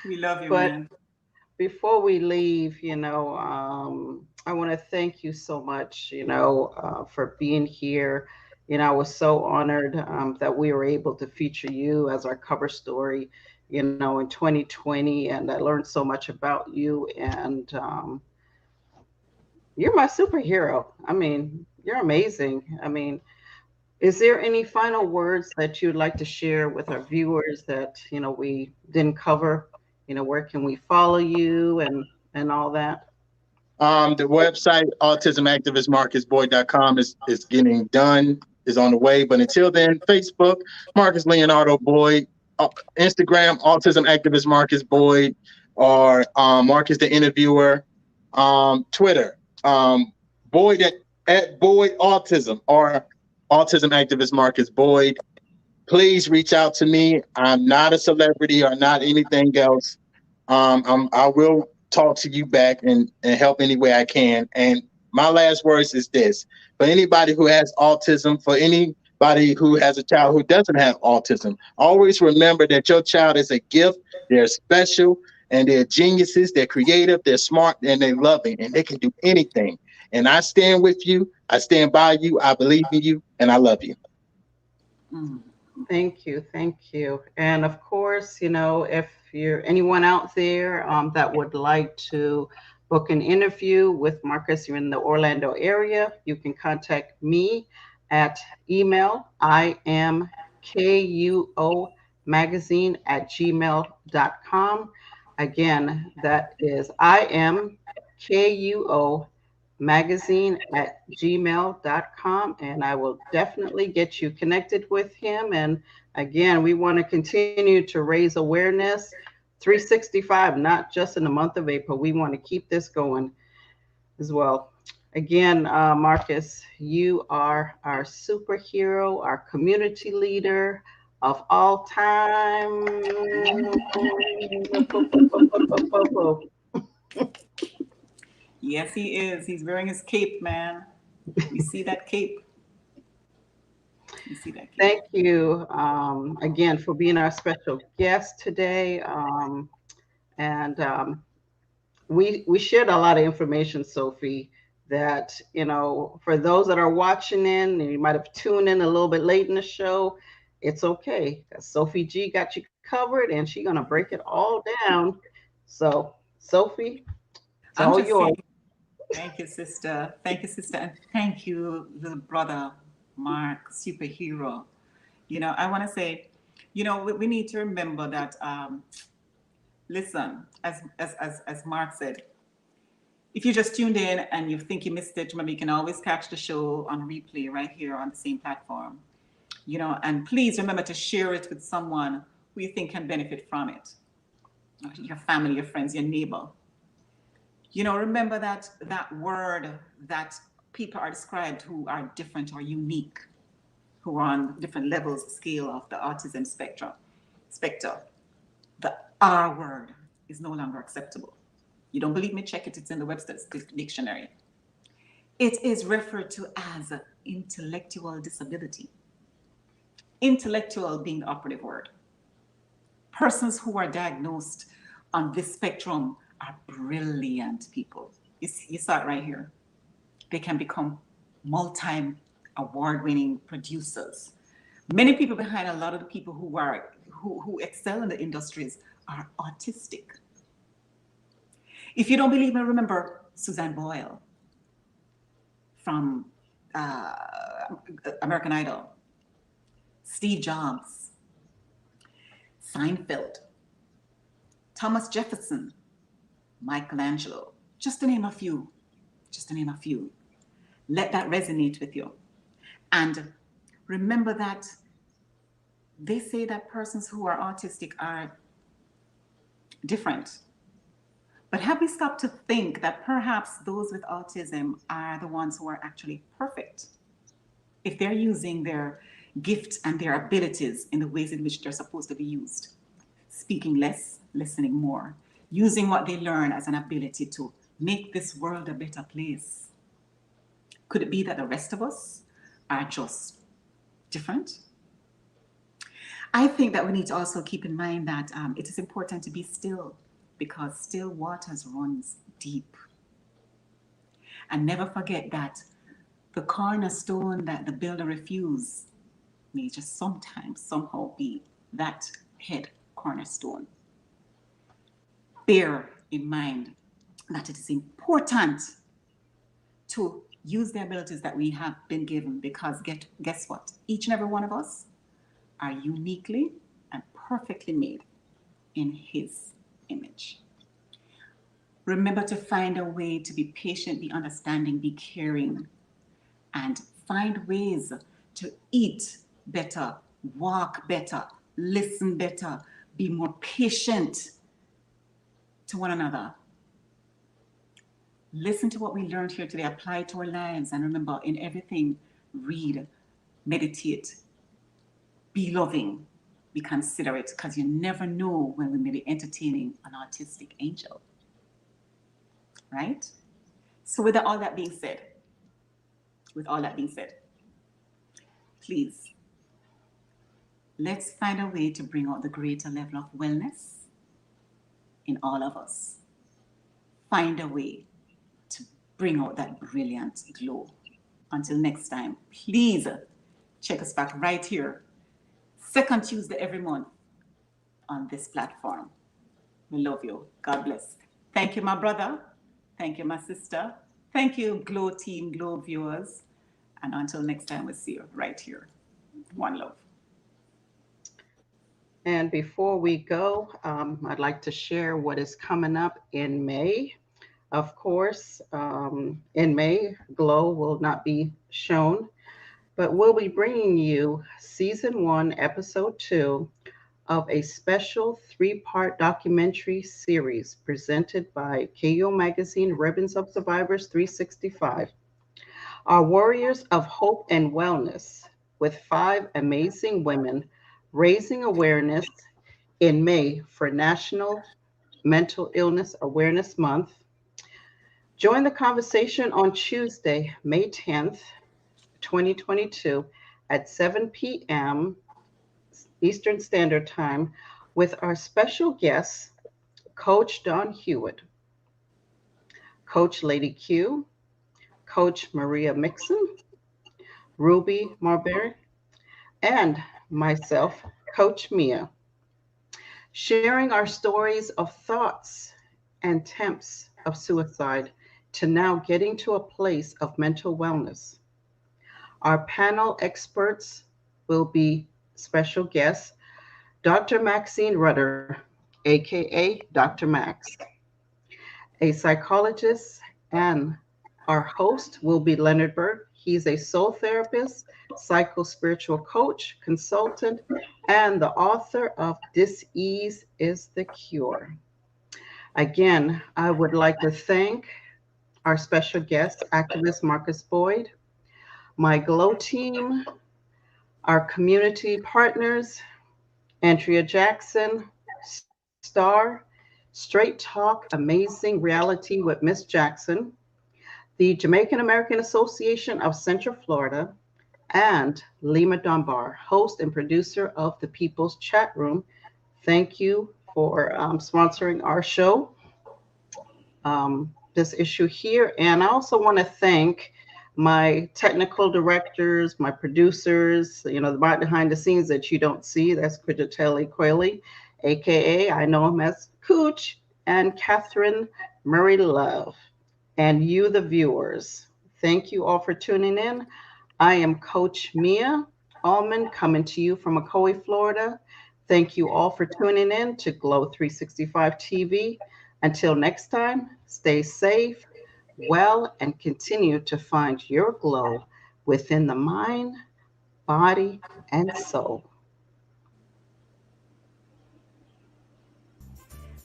S2: We love you,
S1: But
S2: man.
S1: before we leave, I want to thank you so much, for being here. I was so honored that we were able to feature you as our cover story, in 2020. And I learned so much about you. And you're my superhero. I mean, you're amazing. I mean, is there any final words that you'd like to share with our viewers that, we didn't cover? Where can we follow you and all that?
S4: The website, autismactivistmarcusboyd.com, is getting done, is on the way. But until then, Facebook, Marcus Leonardo Boyd, Instagram, Autism Activist Marcus Boyd, or Marcus the Interviewer, Twitter, Boyd at Boyd Autism, or Autism Activist Marcus Boyd. Please reach out to me. I'm not a celebrity or not anything else. I will talk to you back and help any way I can. And my last words is this: for anybody who has autism, for anybody who has a child who doesn't have autism, always remember that your child is a gift. They're special, and they're geniuses. They're creative. They're smart, and they're loving, and they can do anything. And I stand with you. I stand by you. I believe in you, and I love you.
S2: Mm.
S1: Thank you. Thank you. And of course, if you're anyone out there that would like to book an interview with Marcus, you're in the Orlando area, you can contact me at email. I am KUO magazine at gmail.com. Again, that is I am KUO magazine at gmail.com, and I will definitely get you connected with him. And again, we want to continue to raise awareness 365, not just in the month of April. We want to keep this going as well. Again, Marcus, you are our superhero, our community leader of all time.
S2: Yes, he is. He's wearing his cape, man. We see that cape. We see that cape.
S1: Thank you again for being our special guest today. And we shared a lot of information, Sophie, that, for those that are watching in, and you might have tuned in a little bit late in the show, it's okay. Sophie G got you covered, and she's going to break it all down. So, Sophie, it's
S2: I'm
S1: all
S2: just
S1: yours.
S2: saying, thank you, sister. Thank you, sister. And thank you, little brother, Mark, superhero. I want to say, we need to remember that, listen, as Mark said, if you just tuned in and you think you missed it, remember you can always catch the show on replay right here on the same platform. And please remember to share it with someone who you think can benefit from it. Your family, your friends, your neighbor. Remember that word that people are described who are different or unique, who are on different levels, scale of the autism spectrum. The R word is no longer acceptable. You don't believe me? Check it. It's in the Webster's dictionary. It is referred to as intellectual disability. Intellectual being the operative word. Persons who are diagnosed on this spectrum are brilliant people. You saw it right here. They can become multi-award-winning producers. Many people behind a lot of the people who excel in the industries are autistic. If you don't believe me, remember Suzanne Boyle from American Idol, Steve Jobs, Seinfeld, Thomas Jefferson, Michelangelo, just to name a few. Just to name a few. Let that resonate with you. And remember that they say that persons who are autistic are different. But have we stopped to think that perhaps those with autism are the ones who are actually perfect? If they're using their gifts and their abilities in the ways in which they're supposed to be used. Speaking less, listening more. Using what they learn as an ability to make this world a better place. Could it be that the rest of us are just different? I think that we need to also keep in mind that it is important to be still, because still waters runs deep. And never forget that the cornerstone that the builder refused may just sometimes somehow be that head cornerstone. Bear in mind that it is important to use the abilities that we have been given, because guess what? Each and every one of us are uniquely and perfectly made in His image. Remember to find a way to be patient, be understanding, be caring, and find ways to eat better, walk better, listen better, be more patient to one another. Listen to what we learned here today, apply it to our lives, and remember, in everything, read, meditate, be loving, be considerate, because you never know when we may be entertaining an autistic angel. Right? So with all that being said, please, let's find a way to bring out the greater level of wellness in all of us. Find a way to bring out that brilliant glow. Until next time, please check us back right here, second Tuesday every month on this platform. We love you. God bless. Thank you, my brother. Thank you, my sister. Thank you, Glow team, Glow viewers. And until next time, we'll see you right here. One love.
S1: And before we go, I'd like to share what is coming up in May. Of course, in May, Glow will not be shown, but we'll be bringing you Season 1, Episode 2 of a special 3-part documentary series presented by KO Magazine Ribbons of Survivors 365. Our Warriors of Hope and Wellness, with 5 amazing women raising awareness in May for National Mental Illness Awareness Month. Join the conversation on Tuesday, May 10th, 2022 at 7 p.m. Eastern Standard Time with our special guests, Coach Don Hewitt, Coach Lady Q, Coach Maria Mixon, Ruby Marbury, and myself, Coach Mea, sharing our stories of thoughts and attempts of suicide to now getting to a place of mental wellness. Our panel experts will be special guests, Dr. Maxine Rudder, aka Dr. Max, a psychologist, and our host will be Leonard Burke. He's a soul therapist, psycho-spiritual coach, consultant, and the author of Dis-Ease is the Cure. Again, I would like to thank our special guest, activist Marcus Boyd, my GLOW team, our community partners, Andrea Jackson, Star, Straight Talk, Amazing Reality with Miss Jackson, the Jamaican American Association of Central Florida, and Lima Dunbar, host and producer of the People's Chat Room. Thank you for sponsoring our show, this issue here. And I also want to thank my technical directors, my producers, the behind the scenes that you don't see. That's Kujatelli Kweli, aka I know him as Cooch, and Catherine Murray Love, and you, the viewers. Thank you all for tuning in. I am Coach Mea Allman, coming to you from Ocoee, Florida. Thank you all for tuning in to Glow 365 TV. Until next time, stay safe, well, and continue to find your glow within the mind, body, and soul.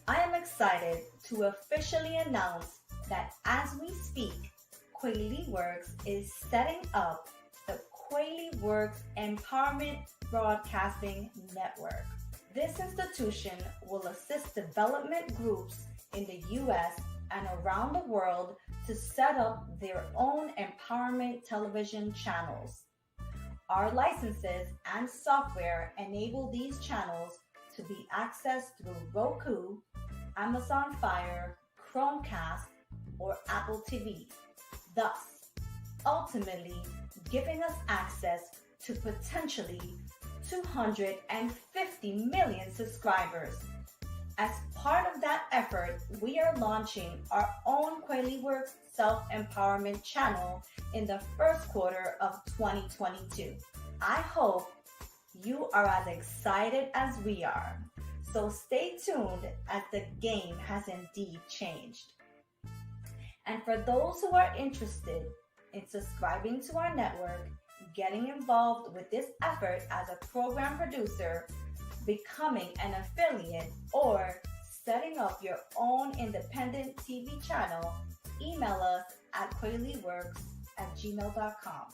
S6: I am excited to officially announce that as we speak, Kweliworks is setting up the Kweliworks Empowerment Broadcasting Network. This institution will assist development groups in the U.S. and around the world to set up their own empowerment television channels. Our licenses and software enable these channels to be accessed through Roku, Amazon Fire, Chromecast, or Apple TV, thus ultimately giving us access to potentially 250 million subscribers. As part of that effort, we are launching our own Kweliworks Self-Empowerment channel in the first quarter of 2022. I hope you are as excited as we are. So stay tuned, as the game has indeed changed. And for those who are interested in subscribing to our network, getting involved with this effort as a program producer, becoming an affiliate, or setting up your own independent TV channel, email us at kweliworks@gmail.com.